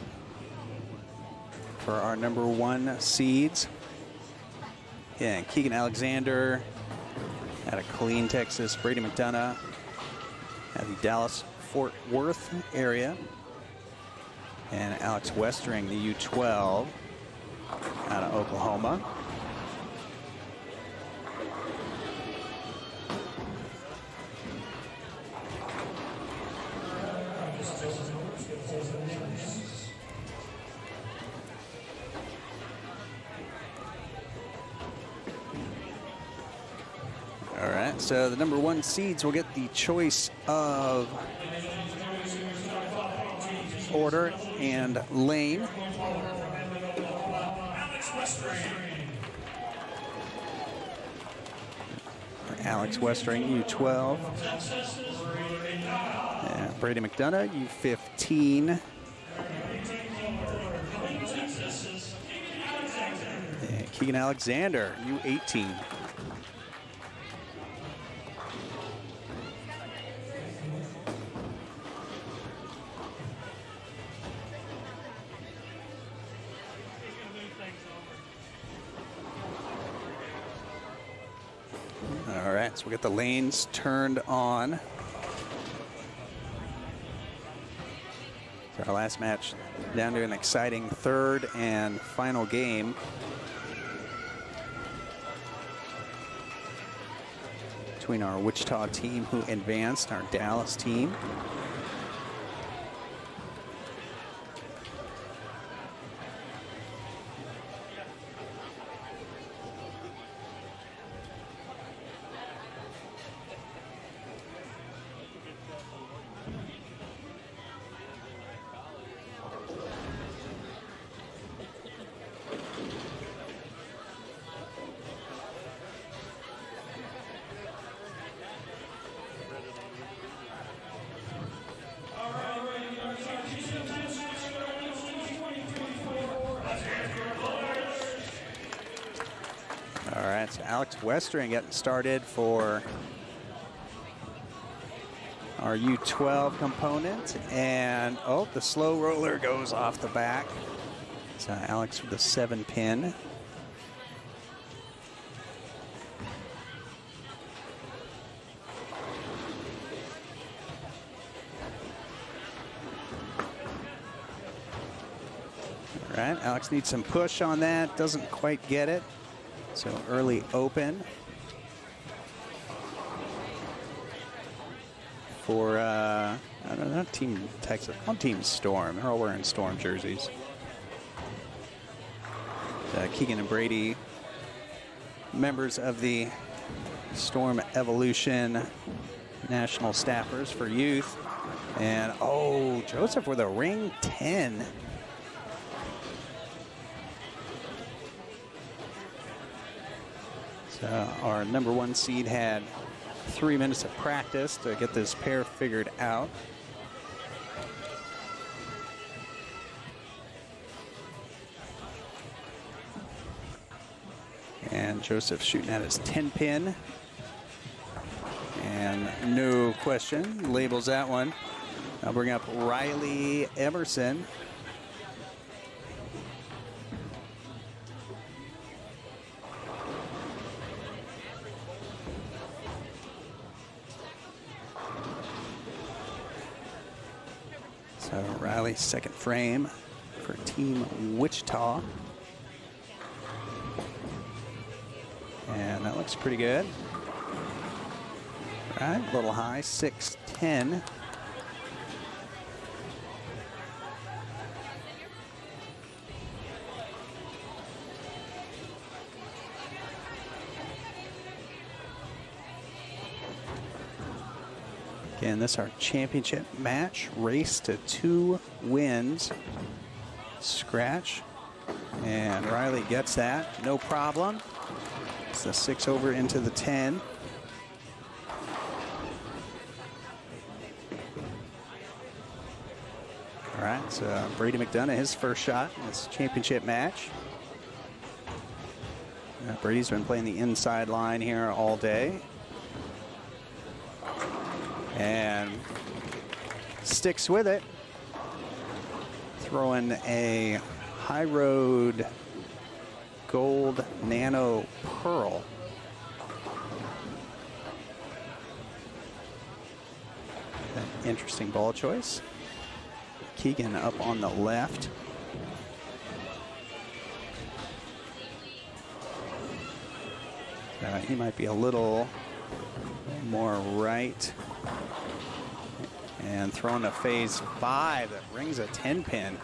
for our #1 seeds. Yeah, Keegan Alexander out of Killeen, Texas. Brady McDonough out of the Dallas-Fort Worth area. And Alex Westring, the U12 out of Oklahoma. All right, so the #1 seeds will get the choice of order and lane. Alex Westring, U12. And Brady McDonough, U15. And Keegan Alexander, U18. All right, so we get the lanes turned on. For our last match, down to an exciting third and final game. Between our Wichita team who advanced, our Dallas team. All right, so Alex Westring getting started for our U12 component. And, oh, the slow roller goes off the back. So Alex with the 7-pin. All right, Alex needs some push on that. Doesn't quite get it. So early open for, I don't know, Team Texas, on Team Storm. They're all wearing Storm jerseys. Keegan and Brady, members of the Storm Evolution National Staffers for Youth. And, oh, Joseph with a ring 10. Our #1 seed had 3 minutes of practice to get this pair figured out. And Joseph shooting at his 10-pin. And no question, labels that one. I'll bring up Riley Emerson. So Riley's second frame for Team Wichita. And that looks pretty good. All right, a little high, 6-10. Again, this is our championship match. Race to 2 wins. Scratch. And Riley gets that, no problem. It's the 6 over into the 10. All right, so Brady McDonough, his first shot in this championship match. Brady's been playing the inside line here all day. And sticks with it. Throwing a High Road Gold Nano Pearl. Interesting ball choice. Keegan up on the left. He might be a little more right. And throwing a phase 5 that rings a 10 pin.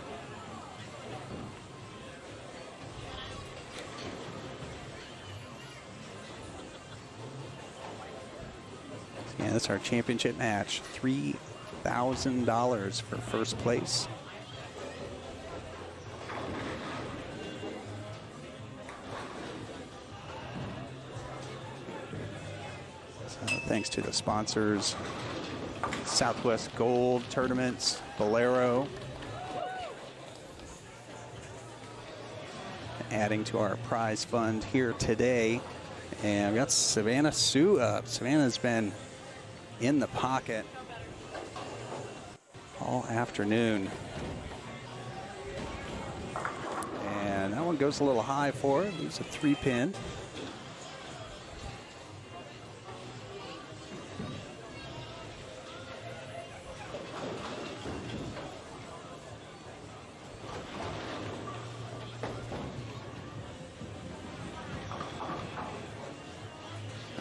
Yeah, that's our championship match. $3,000 for first place. So thanks to the sponsors, Southwest Gold Tournaments, Bolero. Adding to our prize fund here today. And we got Savannah Sue up. Savannah's been in the pocket all afternoon. And that one goes a little high for her. Leaves a 3-pin.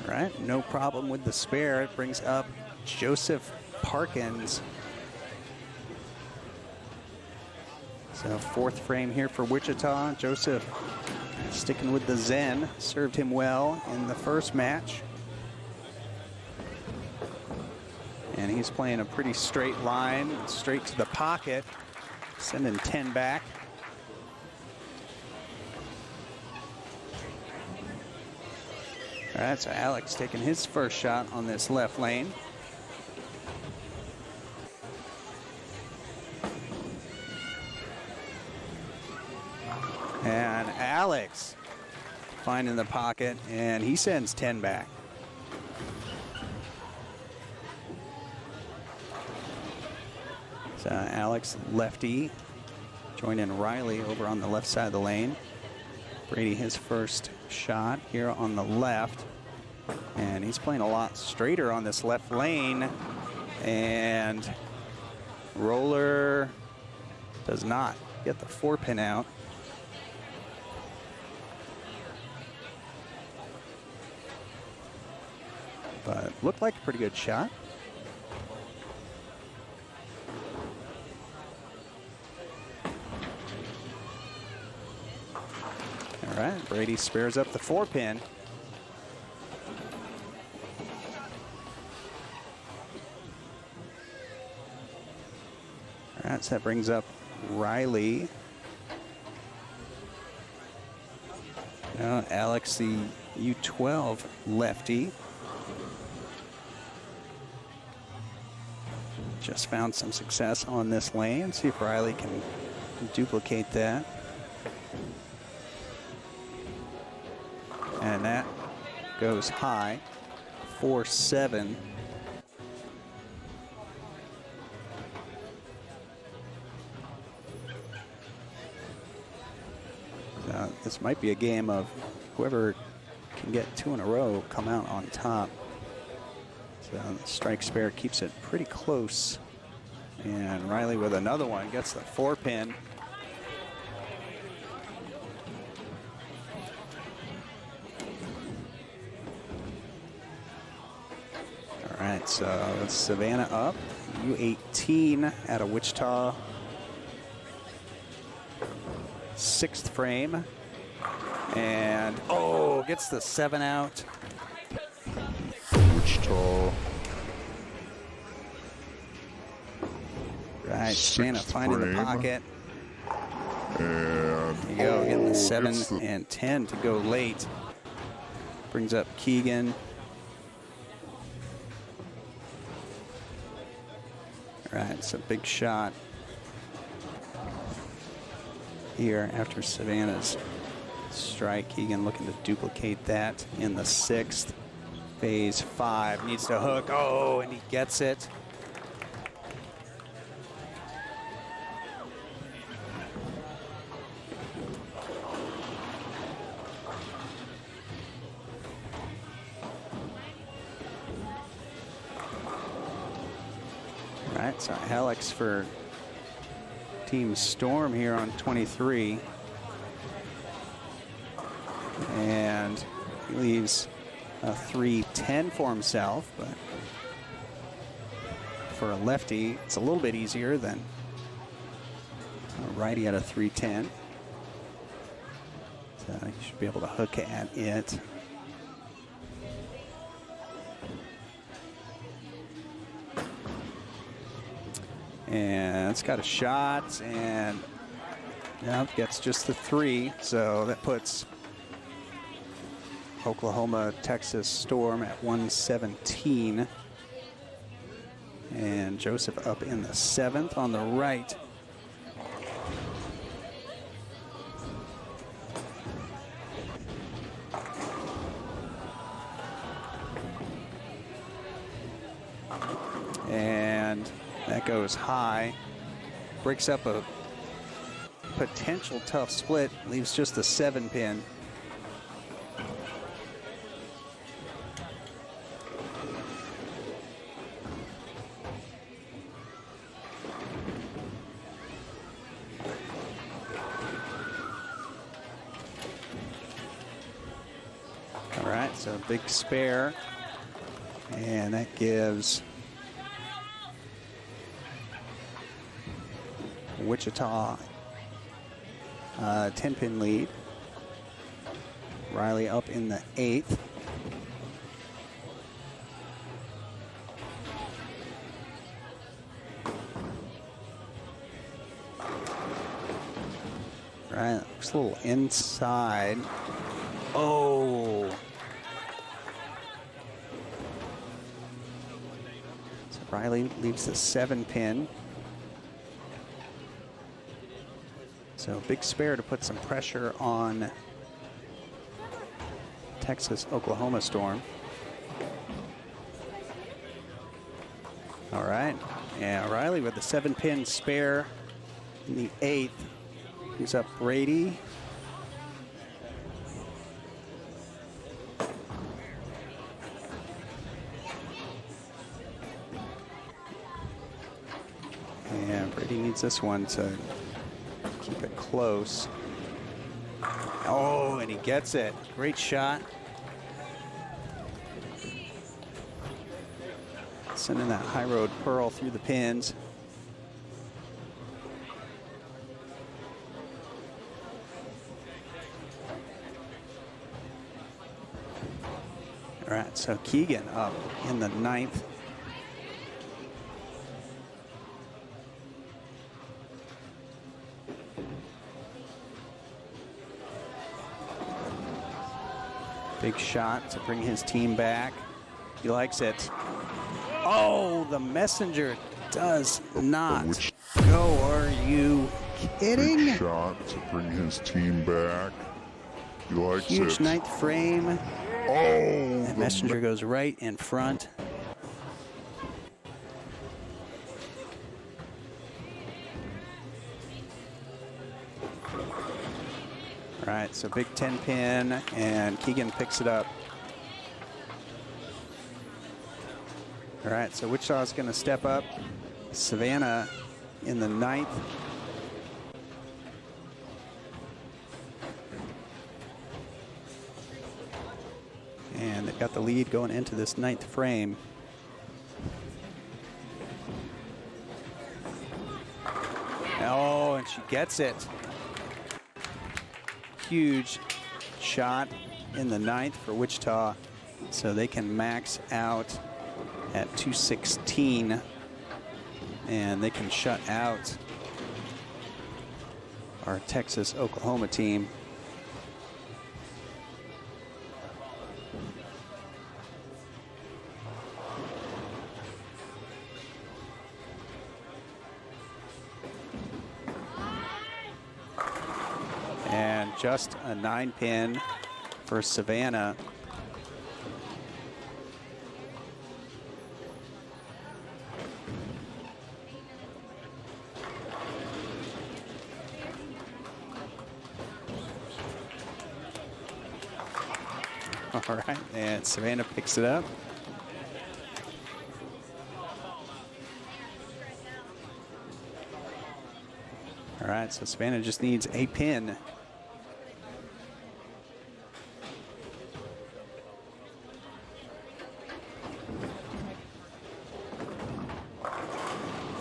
All right, no problem with the spare. It brings up Joseph Parkins. So 4th frame here for Wichita. Joseph sticking with the Zen. Served him well in the first match. And he's playing a pretty straight line, straight to the pocket, sending 10 back. All right, so Alex taking his first shot on this left lane. And Alex finding the pocket, and he sends 10 back. So Alex, lefty, joining Riley over on the left side of the lane. Brady his first shot here on the left, and he's playing a lot straighter on this left lane, and roller does not get the 4-pin out. But looked like a pretty good shot. All right, Brady spares up the 4-pin. All right, so that brings up Riley. Now Alex, the U12 lefty. Just found some success on this lane. See if Riley can duplicate that. And that goes high, 4-7. This might be a game of whoever can get 2 in a row come out on top. So the strike spare keeps it pretty close. And Riley with another one gets the 4-pin. All right, so it's Savannah up, U18 out of Wichita. 6th frame. And, oh, gets the 7 out. Wichita. Right, Savannah finding the pocket. And There you go, getting the 7 gets the- and 10 to go late. Brings up Keegan. All right, it's a big shot here after Savannah's strike. Keegan looking to duplicate that in the 6th. Phase 5 needs to hook. Oh, and he gets it. right, so Alex for Team Storm here on 23. And he leaves a 310 for himself, but for a lefty, it's a little bit easier than a righty at a 310. So you should be able to hook at it. And it's got a shot, and gets just the 3. So that puts Oklahoma, Texas Storm at 117. And Joseph up in the 7th on the right. And that goes high. Breaks up a potential tough split. Leaves just the 7-pin. All right, so big spare. And that gives Wichita 10-pin lead. Riley up in the 8th. Right, looks a little inside. Oh. So Riley leaves the 7-pin. So big spare to put some pressure on Texas Oklahoma Storm. All right, yeah, Riley with the 7-pin spare in the 8th. He's up Brady. And Brady needs this one to keep it close. Oh, and he gets it. Great shot. Sending that high road pearl through the pins. All right, so Keegan up in the 9th. Big shot to bring his team back. He likes it. Oh, the messenger does not go. Are you kidding? Big shot to bring his team back. He likes it. Huge 9th frame. Oh, That messenger goes right in front. All right, so big 10-pin, and Keegan picks it up. All right, so Wichita's going to step up. Savannah in the 9th. And they've got the lead going into this 9th frame. Oh, and she gets it. Huge shot in the 9th for Wichita, so they can max out at 216, and they can shut out our Texas Oklahoma team. And just a 9-pin for Savannah. All right, and Savannah picks it up. All right, so Savannah just needs a pin.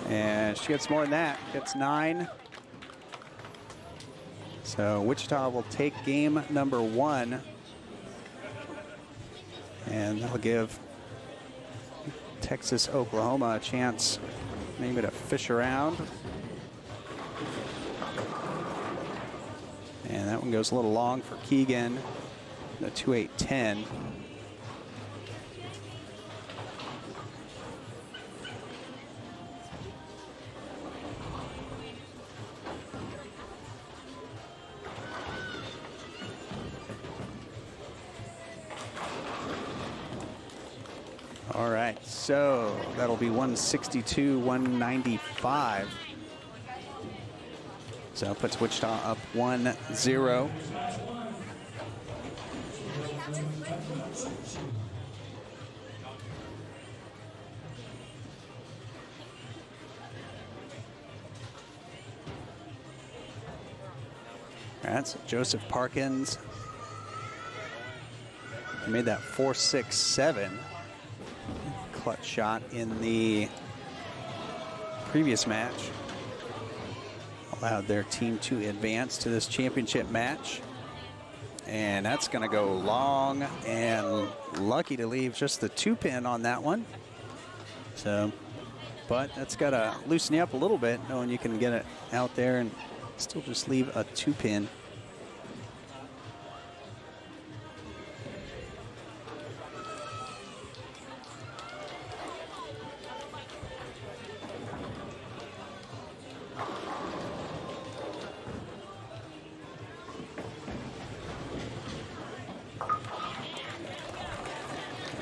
And she gets more than that, gets 9. So Wichita will take game number 1. And that'll give Texas, Oklahoma a chance maybe to fish around. And that one goes a little long for Keegan, the 2.810. All right, so that'll be 162, 195. So it puts Wichita up 1-0. All right, so Joseph Parkins made that 4-6-7 clutch shot in the previous match. Allowed their team to advance to this championship match. And that's going to go long, and lucky to leave just the 2-pin on that one. So, but that's got to loosen you up a little bit, knowing you can get it out there and still just leave a 2-pin.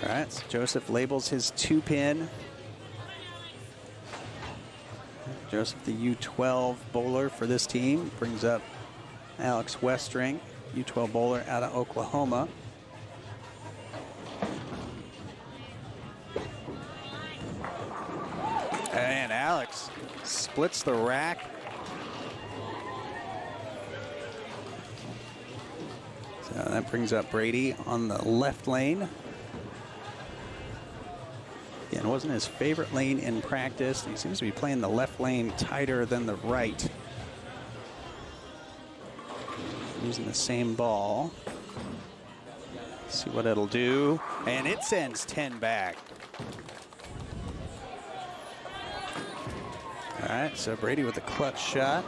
All right, so Joseph labels his 2-pin. Joseph, the U12 bowler for this team, brings up Alex Westring, U12 bowler out of Oklahoma. And Alex splits the rack. So that brings up Brady on the left lane. Again, it wasn't his favorite lane in practice. He seems to be playing the left lane tighter than the right. Using the same ball. See what it'll do. And it sends 10 back. All right, so Brady with a clutch shot.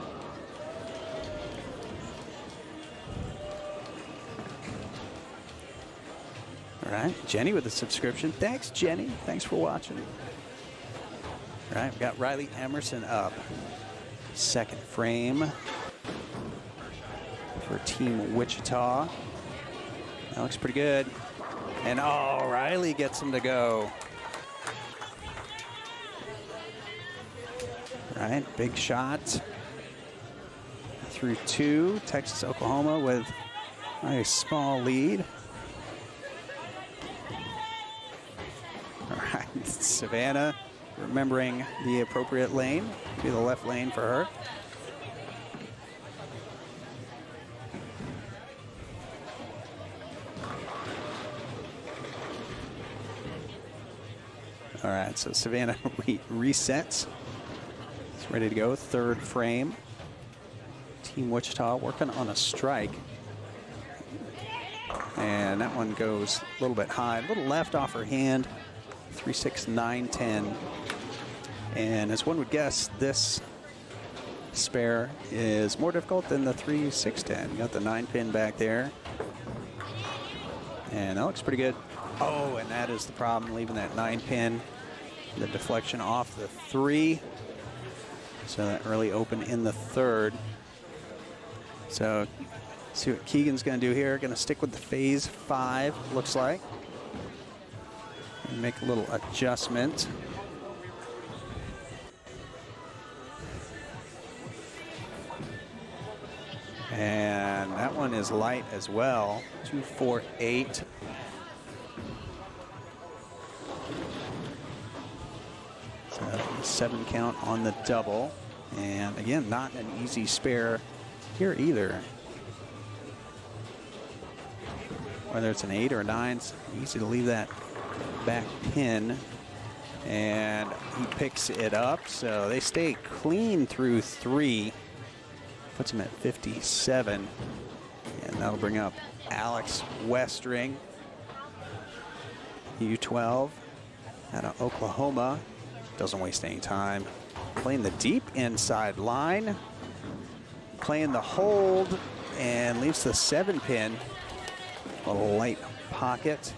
All right, Jenny with a subscription. Thanks, Jenny. Thanks for watching. All right, we've got Riley Emerson up. Second frame for Team Wichita. That looks pretty good. And oh, Riley gets him to go. All right, big shot. Through 2, Texas, Oklahoma with a small lead. Savannah remembering the appropriate lane, be the left lane for her. All right, so Savannah resets. It's ready to go, 3rd frame. Team Wichita working on a strike. And that one goes a little bit high, a little left off her hand. 3-6, 9-10. And as one would guess, this spare is more difficult than the 3-6-10. You got the 9-pin back there. And that looks pretty good. Oh, and that is the problem, leaving that 9-pin, the deflection off the 3. So that really open in the 3rd. So see what Keegan's going to do here. Going to stick with the phase 5, looks like. Make a little adjustment. And that one is light as well. 2-4-8. So 7 count on the double. And again, not an easy spare here either. Whether it's an 8 or a 9, it's easy to leave that back pin. And he picks it up, so they stay clean through 3. Puts him at 57. And that'll bring up Alex Westring, U12 out of Oklahoma. Doesn't waste any time. Playing the deep inside line. Playing the hold and leaves the 7 pin. A little light pocket.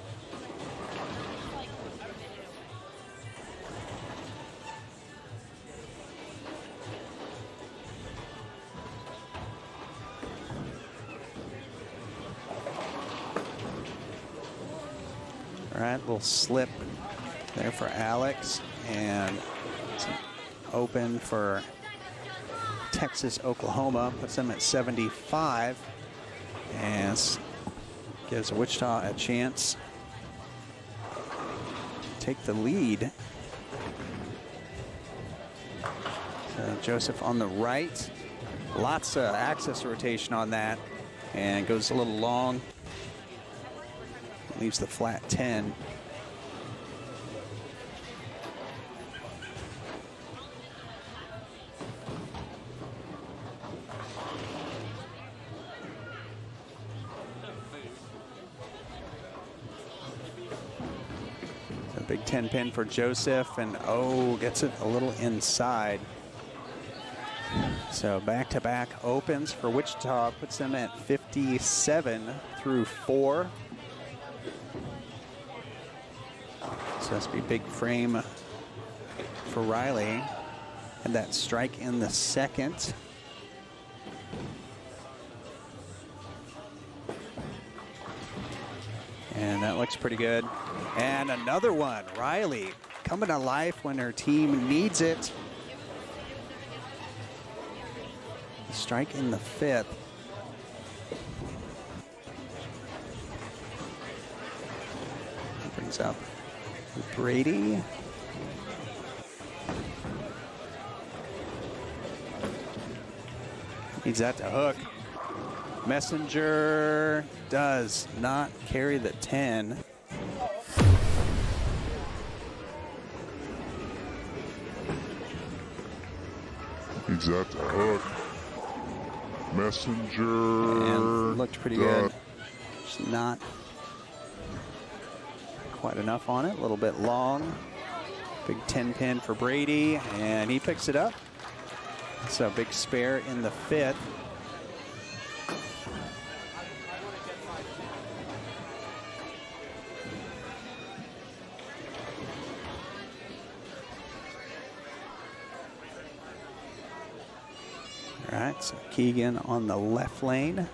All right, little slip there for Alex, and it's open for Texas, Oklahoma. Puts them at 75, and gives Wichita a chance to take the lead. So Joseph on the right, lots of axis rotation on that, and goes a little long. Leaves the flat 10. So a big 10 pin for Joseph, and oh, gets it a little inside. So back-to-back opens for Wichita, puts them at 57 through 4. So that's be big frame for Riley. And that strike in the second. And that looks pretty good. And another one. Riley coming to life when her team needs it. Strike in the 5th. Brings up Brady. Needs that to hook. Messenger does not carry the 10. Needs that to hook. Messenger. And looked pretty good. Just not quite enough on it, a little bit long. Big 10 pin for Brady, and he picks it up. So big spare in the 5th. All right, so Keegan on the left lane.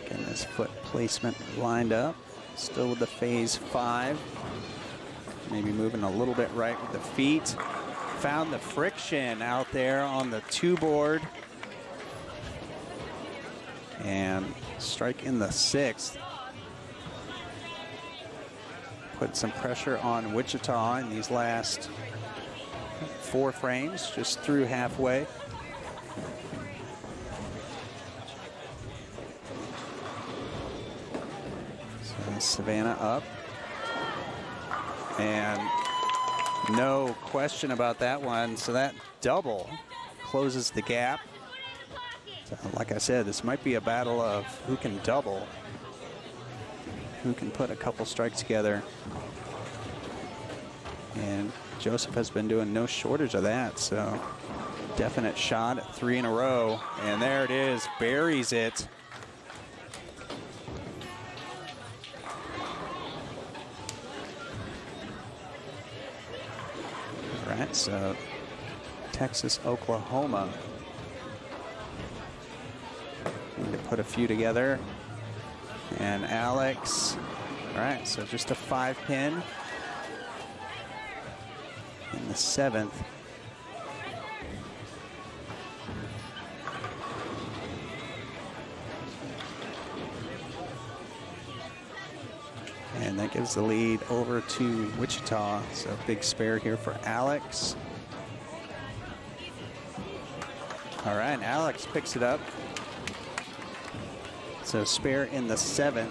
Getting his foot placement lined up. Still with the phase 5. Maybe moving a little bit right with the feet. Found the friction out there on the 2 board. And strike in the 6th. Put some pressure on Wichita in these last 4 frames, just through halfway. So Savannah up. And no question about that one. So that double closes the gap. So like I said, this might be a battle of who can double, who can put a couple strikes together. And Joseph has been doing no shortage of that, so definite shot at 3 in a row. And there it is, buries it. All right, so Texas, Oklahoma. Need to put a few together. And Alex, all right, so just a 5 pin in the 7th. And And that gives the lead over to Wichita. So big spare here for Alex. All right, Alex picks it up. So spare in the 7th.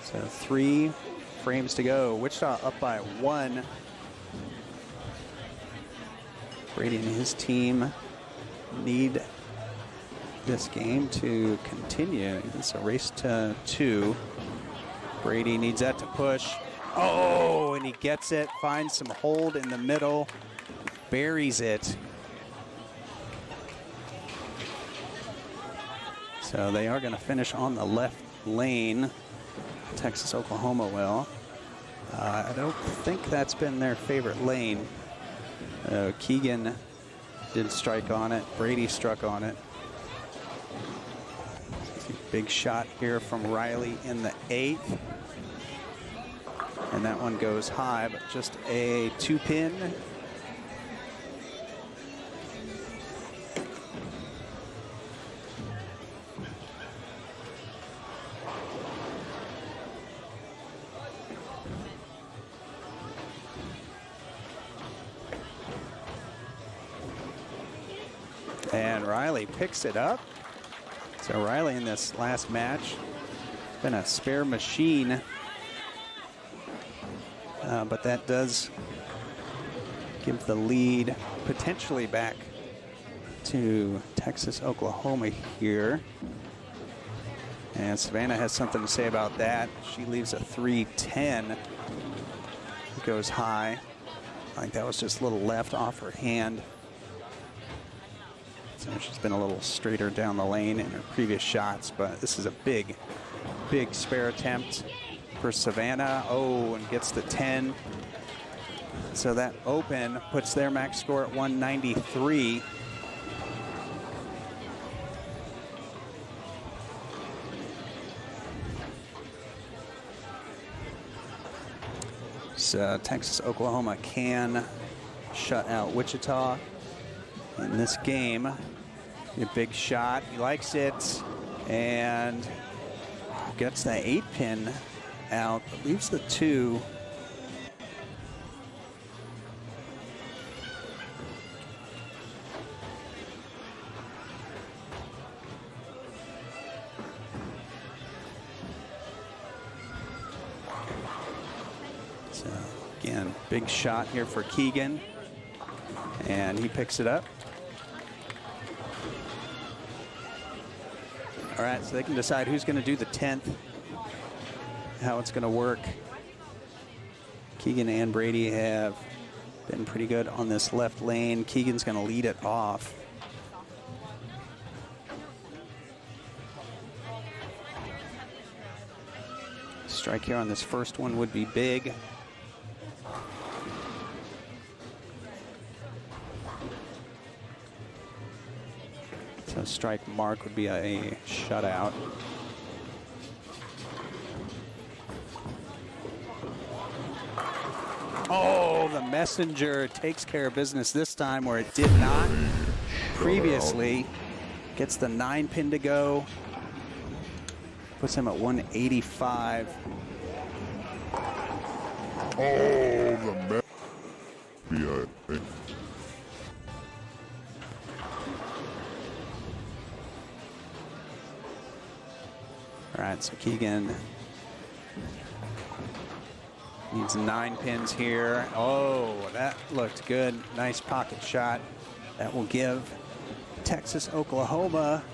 So 3 frames to go. Wichita up by 1. Brady and his team need this game to continue. It's a race to 2. Brady needs that to push. Oh, and he gets it, finds some hold in the middle, buries it. So they are going to finish on the left lane. Texas Oklahoma will. I don't think that's been their favorite lane. Keegan did strike on it. Brady struck on it. Big shot here from Riley in the 8th. And that one goes high, but just a 2-pin. And Riley picks it up. So Riley in this last match has been a spare machine. But that does give the lead potentially back to Texas Oklahoma here. And Savannah has something to say about that. She leaves a 3-10. It goes high. I think that was just a little left off her hand. So she's been a little straighter down the lane in her previous shots, but this is a big, big spare attempt for Savannah. Oh, and gets the 10. So that open puts their max score at 193. So Texas Oklahoma can shut out Wichita in this game. A big shot, he likes it, and gets the 8-pin out, but leaves the 2. So again, big shot here for Keegan, and he picks it up. All right, so they can decide who's going to do the 10th, how it's going to work. Keegan and Brady have been pretty good on this left lane. Keegan's going to lead it off. Strike here on this first one would be big. So strike mark would be a shutout. Oh, the messenger takes care of business this time where it did not previously. Gets the 9-pin to go. Puts him at 185. Oh, the All right, so Keegan needs 9 pins here. Oh, that looked good. Nice pocket shot. That will give Texas Oklahoma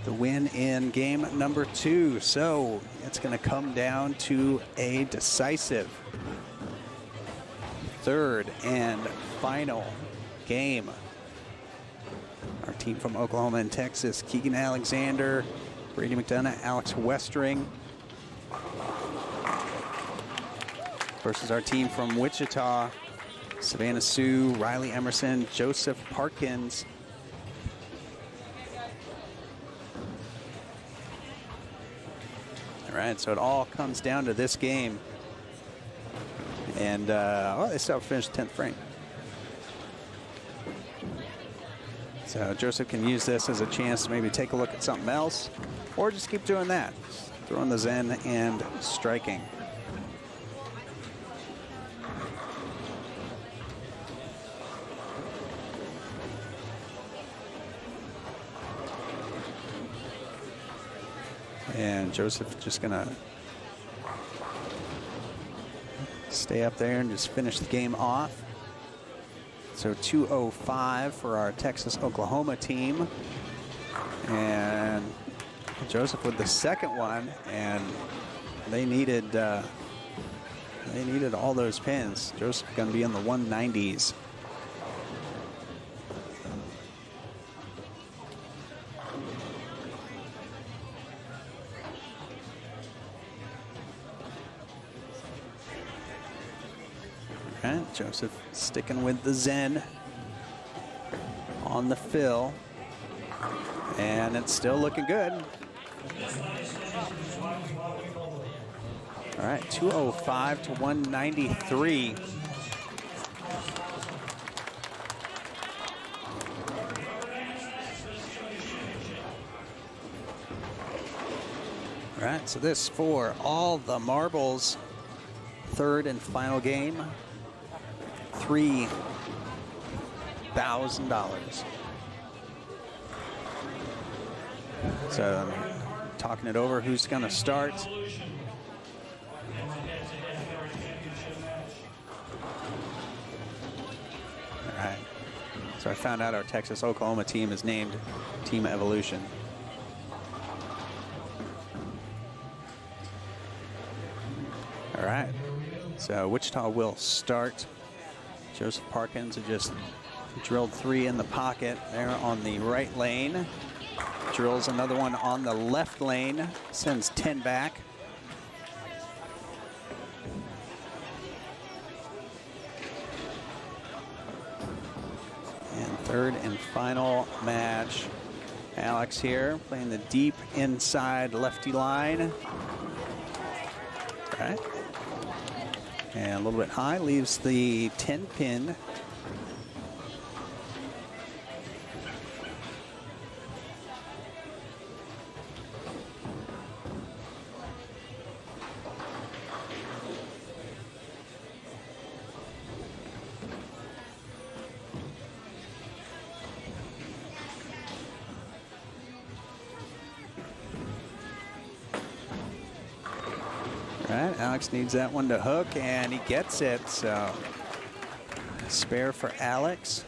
the win in game number 2. So it's going to come down to a decisive 3rd and final game. Our team from Oklahoma and Texas, Keegan Alexander, Brady McDonough, Alex Westring, versus our team from Wichita, Savannah Sue, Riley Emerson, Joseph Parkins. All right, so it all comes down to this game. And, oh, they still finished 10th frame. So Joseph can use this as a chance to maybe take a look at something else. Or just keep doing that. Throwing the Zen and striking. And Joseph just gonna stay up there and just finish the game off. So 2:05 for our Texas-Oklahoma team. And Joseph with the second one, and they needed all those pins. Joseph gonna be in the 190s. Right, Joseph sticking with the Zen on the fill, and it's still looking good. All right, 2:05 to 193. All right, so this for all the marbles. Third and final game. $3,000. So talking it over, who's going to start? All right. So I found out our Texas-Oklahoma team is named Team Evolution. All right. So Wichita will start. Joseph Parkins had just drilled 3 in the pocket there on the right lane. Drills another one on the left lane, sends 10 back. And third and final match. Alex here playing the deep inside lefty line. All right. And a little bit high, leaves the 10 pin. Right, Alex needs that one to hook, and he gets it. So spare for Alex.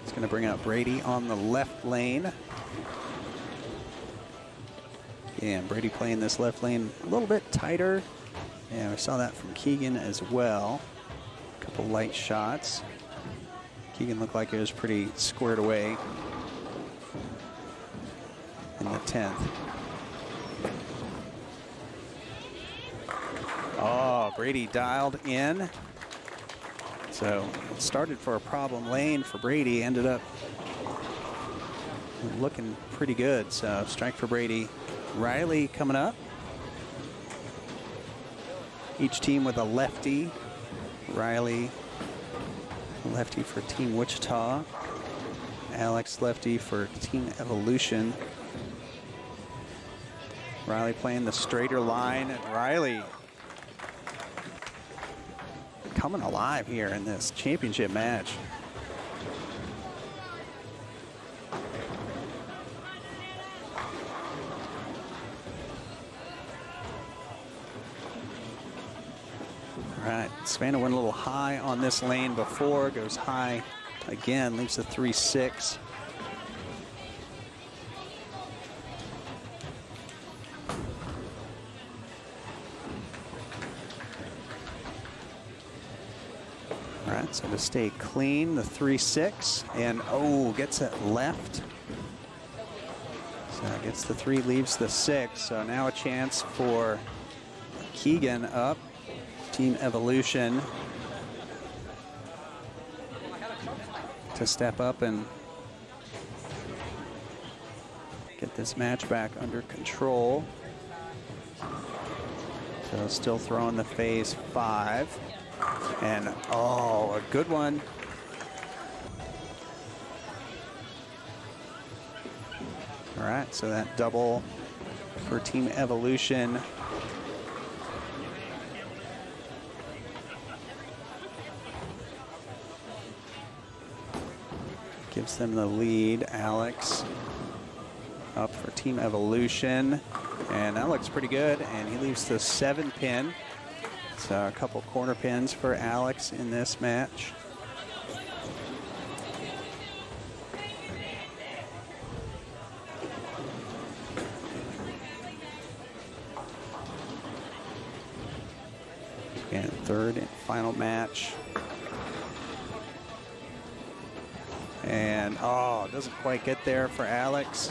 He's going to bring out Brady on the left lane. And Brady playing this left lane a little bit tighter. And we saw that from Keegan as well. A couple light shots. Keegan looked like it was pretty squared away in the 10th. Oh, Brady dialed in. So it started for a problem lane for Brady, ended up looking pretty good. So strike for Brady. Riley coming up. Each team with a lefty. Riley, lefty for Team Wichita. Alex, lefty for Team Evolution. Riley playing the straighter line. And Riley coming alive here in this championship match. All right, Savannah went a little high on this lane before, goes high again, leaves the 3-6. All right, so to stay clean, the 3-6, and oh, gets it left. So gets the 3, leaves the 6. So now a chance for Keegan up, Team Evolution, to step up and get this match back under control. So still throwing the phase 5. And oh, a good one. All right, so that double for Team Evolution. Gives them the lead. Alex up for Team Evolution. And that looks pretty good. And he leaves the 7-pin. So a couple corner pins for Alex in this match. And third and final match. And oh, doesn't quite get there for Alex.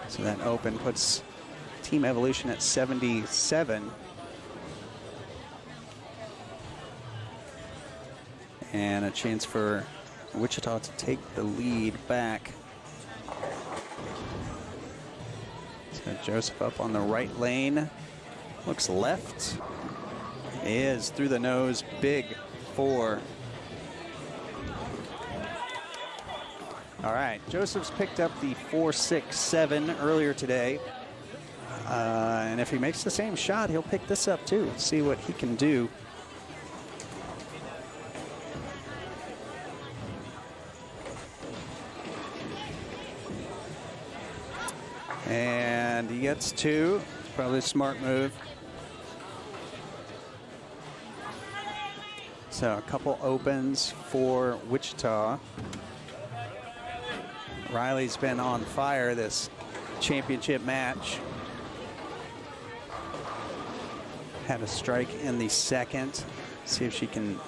So that open puts Team Evolution at 77. And a chance for Wichita to take the lead back. So Joseph up on the right lane. Looks left. Is through the nose, big 4. All right, Joseph's picked up the 4.67 earlier today. And if he makes the same shot, he'll pick this up too. Let's see what he can do. And he gets 2. It's probably a smart move. So a couple opens for Wichita. Riley's been on fire this championship match. Had a strike in the second. See if she can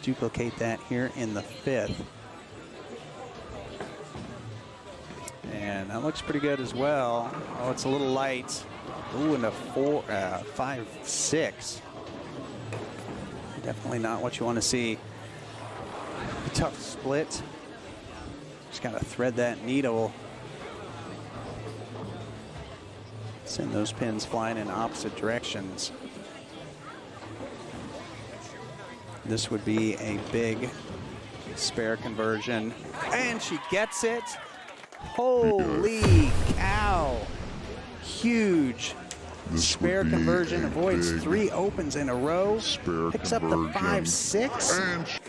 duplicate that here in the 5th. And that looks pretty good as well. Oh, it's a little light. Ooh, and a 5.6. Definitely not what you want to see. A tough split. Just got to thread that needle. Send those pins flying in opposite directions. This would be a big spare conversion. And she gets it. Holy cow. Huge. Spare conversion, avoids 3 opens in a row. Picks up the 5.6.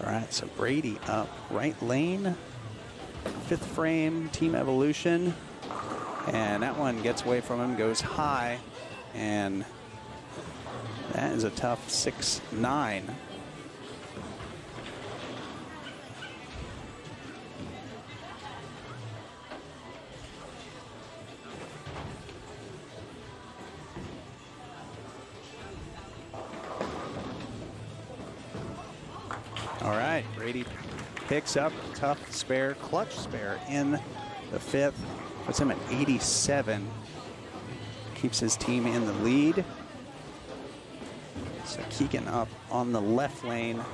All right, so Brady up right lane. 5th frame, Team Evolution. And that one gets away from him, goes high. And that is a tough 6.9. All right, Brady picks up a tough spare, clutch spare in the 5th. Puts him at 87. Keeps his team in the lead. So Keegan up on the left lane.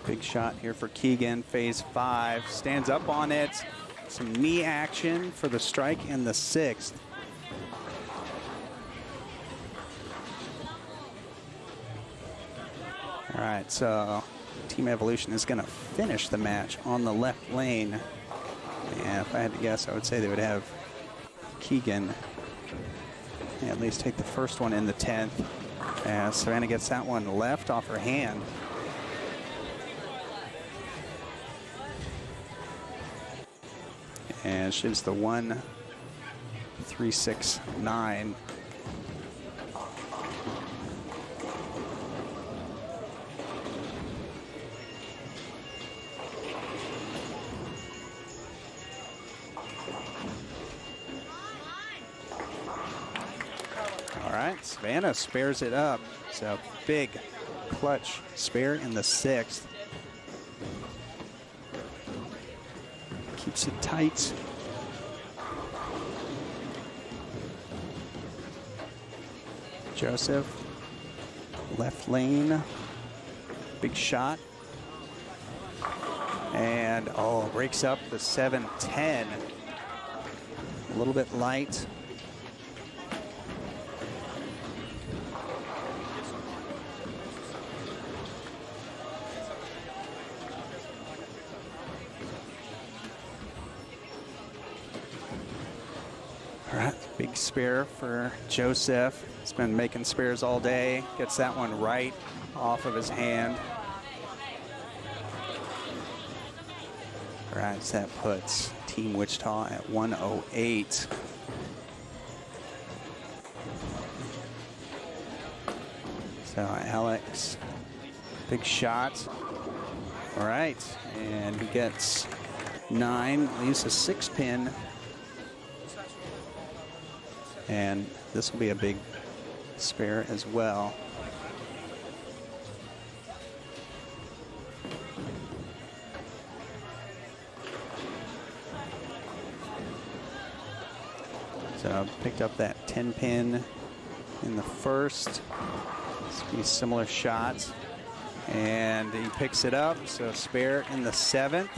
Big shot here for Keegan, phase 5, stands up on it. Some knee action for the strike in the 6th. All right, so Team Evolution is gonna finish the match on the left lane. And if I had to guess, I would say they would have Keegan at least take the first one in the 10th. As Savannah gets that one left off her hand. And she's the 1.369. All right, Savannah spares it up. So big clutch spare in the 6th. Keeps it tight. Joseph, left lane, big shot. And oh, breaks up the 7-10. a little bit light. All right, big spare for Joseph. He's been making spares all day. Gets that one right off of his hand. All right, so that puts Team Wichita at 108. So Alex, big shot. All right, and he gets 9, leaves a 6-pin. And this will be a big spare as well. So picked up that 10-pin in the first. This will be a similar shot. And he picks it up, so spare in the 7th.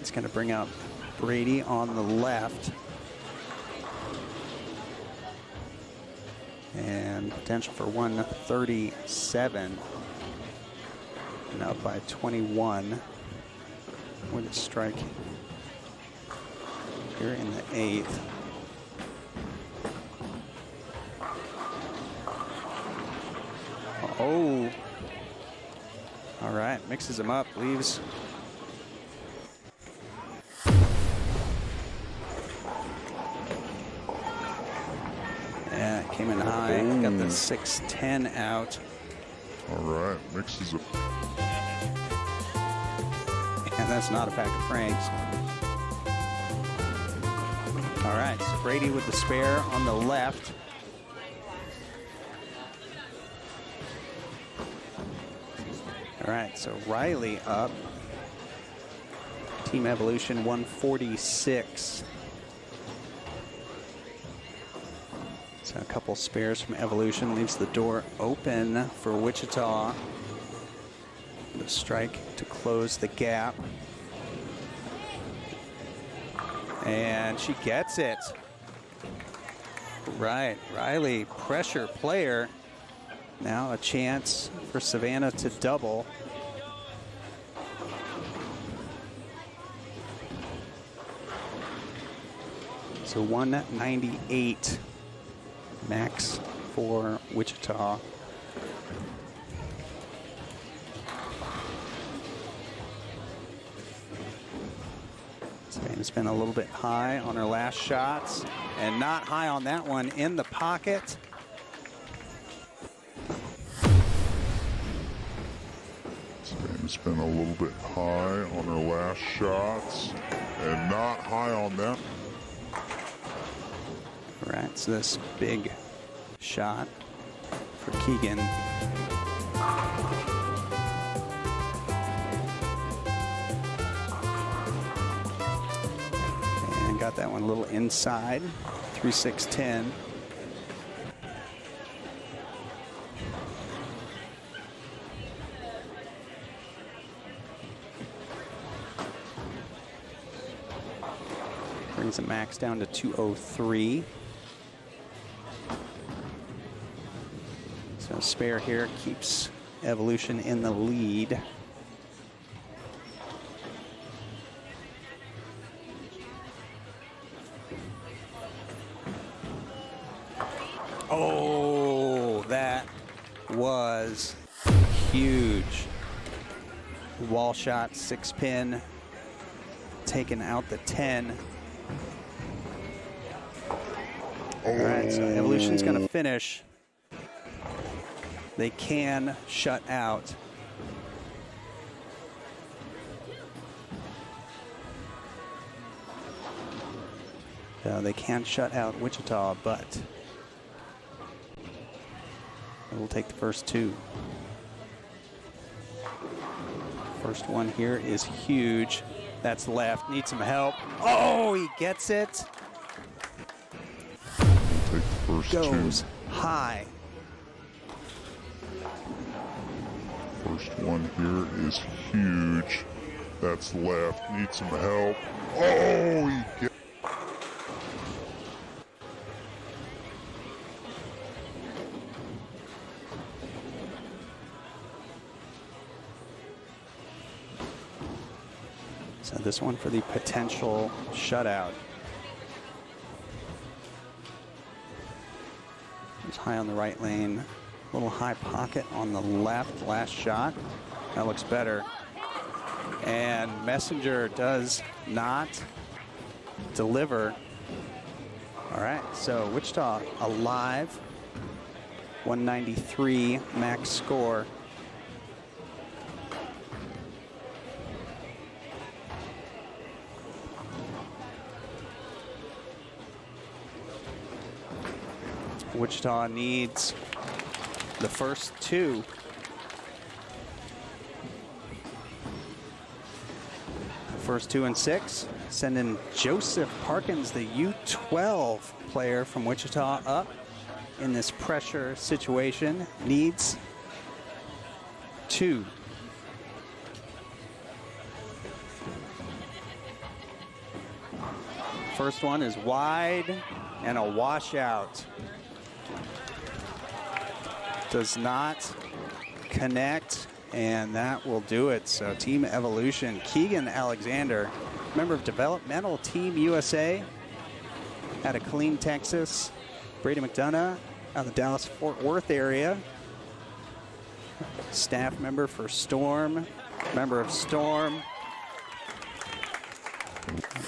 It's going to bring up Brady on the left. And potential for 137. And up by 21 with a strike here in the 8th. Oh. All right, mixes them up, leaves. Yeah, it came in high, got the 6-10 out. All right, mixes up. And that's not a pack of Franks. All right, so Brady with the spare on the left. All right, so Riley up. Team Evolution 146. So a couple spares from Evolution leaves the door open for Wichita. The strike to close the gap. And she gets it. Right, Riley, pressure player. Now a chance for Savannah to double. So 198 max for Wichita. Savannah's been a little bit high on her last shots and not high on that one in the pocket. Savannah's been a little bit high on her last shots and not high on them. All right, so this big shot for Keegan. And got that one a little inside, 3-6-10. Brings the max down to 203. So spare here keeps Evolution in the lead. Oh, that was huge. Wall shot, 6-pin, taking out the 10. All right, so Evolution's gonna finish. They can shut out. So they can't shut out Wichita, but they will take the first two. First one here is huge. That's left, needs some help. Oh, he gets it. Take the first Goes two. high. First one here is huge. that's left. Need some help. Oh, he gets So this one for the potential shutout. It's high on the right lane. A little high pocket on the left. Last shot. That looks better. And Messenger does not deliver. All right, so Wichita alive. 193 max score. Wichita needs the first two. First 2 and 6. Sending Joseph Parkins, the U12 player from Wichita, up in this pressure situation. Needs 2. First one is wide and a washout. Does not connect, and that will do it. So Team Evolution, Keegan Alexander, member of Developmental Team USA out of Killeen, Texas. Brady McDonough out of the Dallas-Fort Worth area. Staff member for Storm, member of Storm.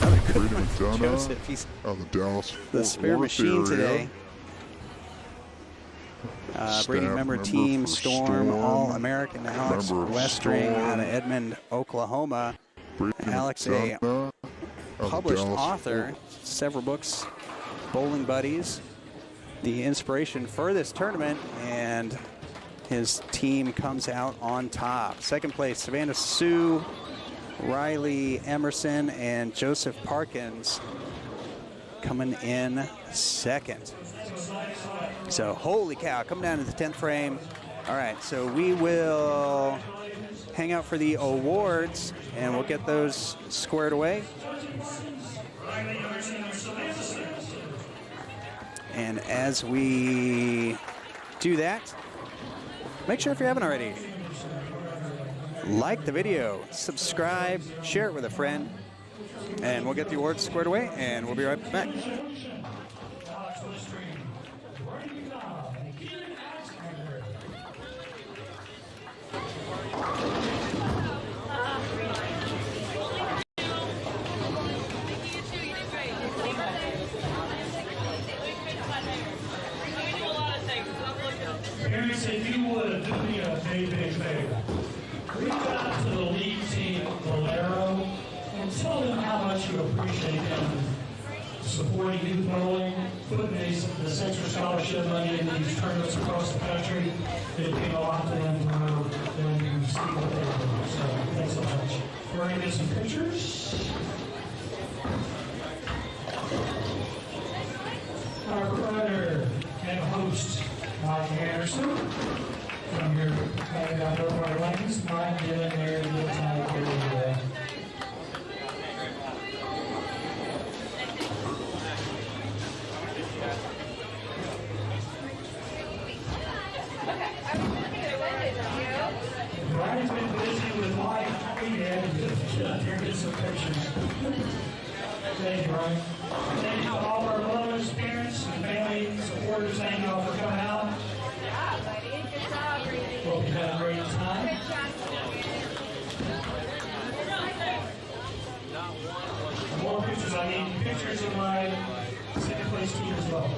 Another good one for Joseph. He's out of the Dallas the spare machine today. Brady member Team Storm, All-American Alex Westring out of Edmond, Oklahoma. Alex, a published author, several books, Bowling Buddies, the inspiration for this tournament, and his team comes out on top. Second place, Savannah Sue, Riley Emerson, and Joseph Parkins coming in second. So, holy cow, coming down to the 10th frame. All right, so we will hang out for the awards, and we'll get those squared away. And as we do that, make sure if you haven't already, like the video, subscribe, share it with a friend, and we'll get the awards squared away, and we'll be right back. Parents, if you would, do me a big favor. Reach out to the lead team, Valero, and tell them how much you appreciate them supporting youth bowling, putting the Central Scholarship money in these tournaments across the country. It means a lot to them when you see what they're doing. So thanks so much. We're going to get some pictures. Our brother and host, Mike Anderson, from your Boulevard Lanes. Mike, get in there and get Mike here. Brian's been busy with Mike. He had to get some pictures. Thank you, Brian. Thank you to all our brothers, parents, and family supporters. Thank you all for coming out. Hope you had a great time. More pictures. I need pictures of my second place team as well.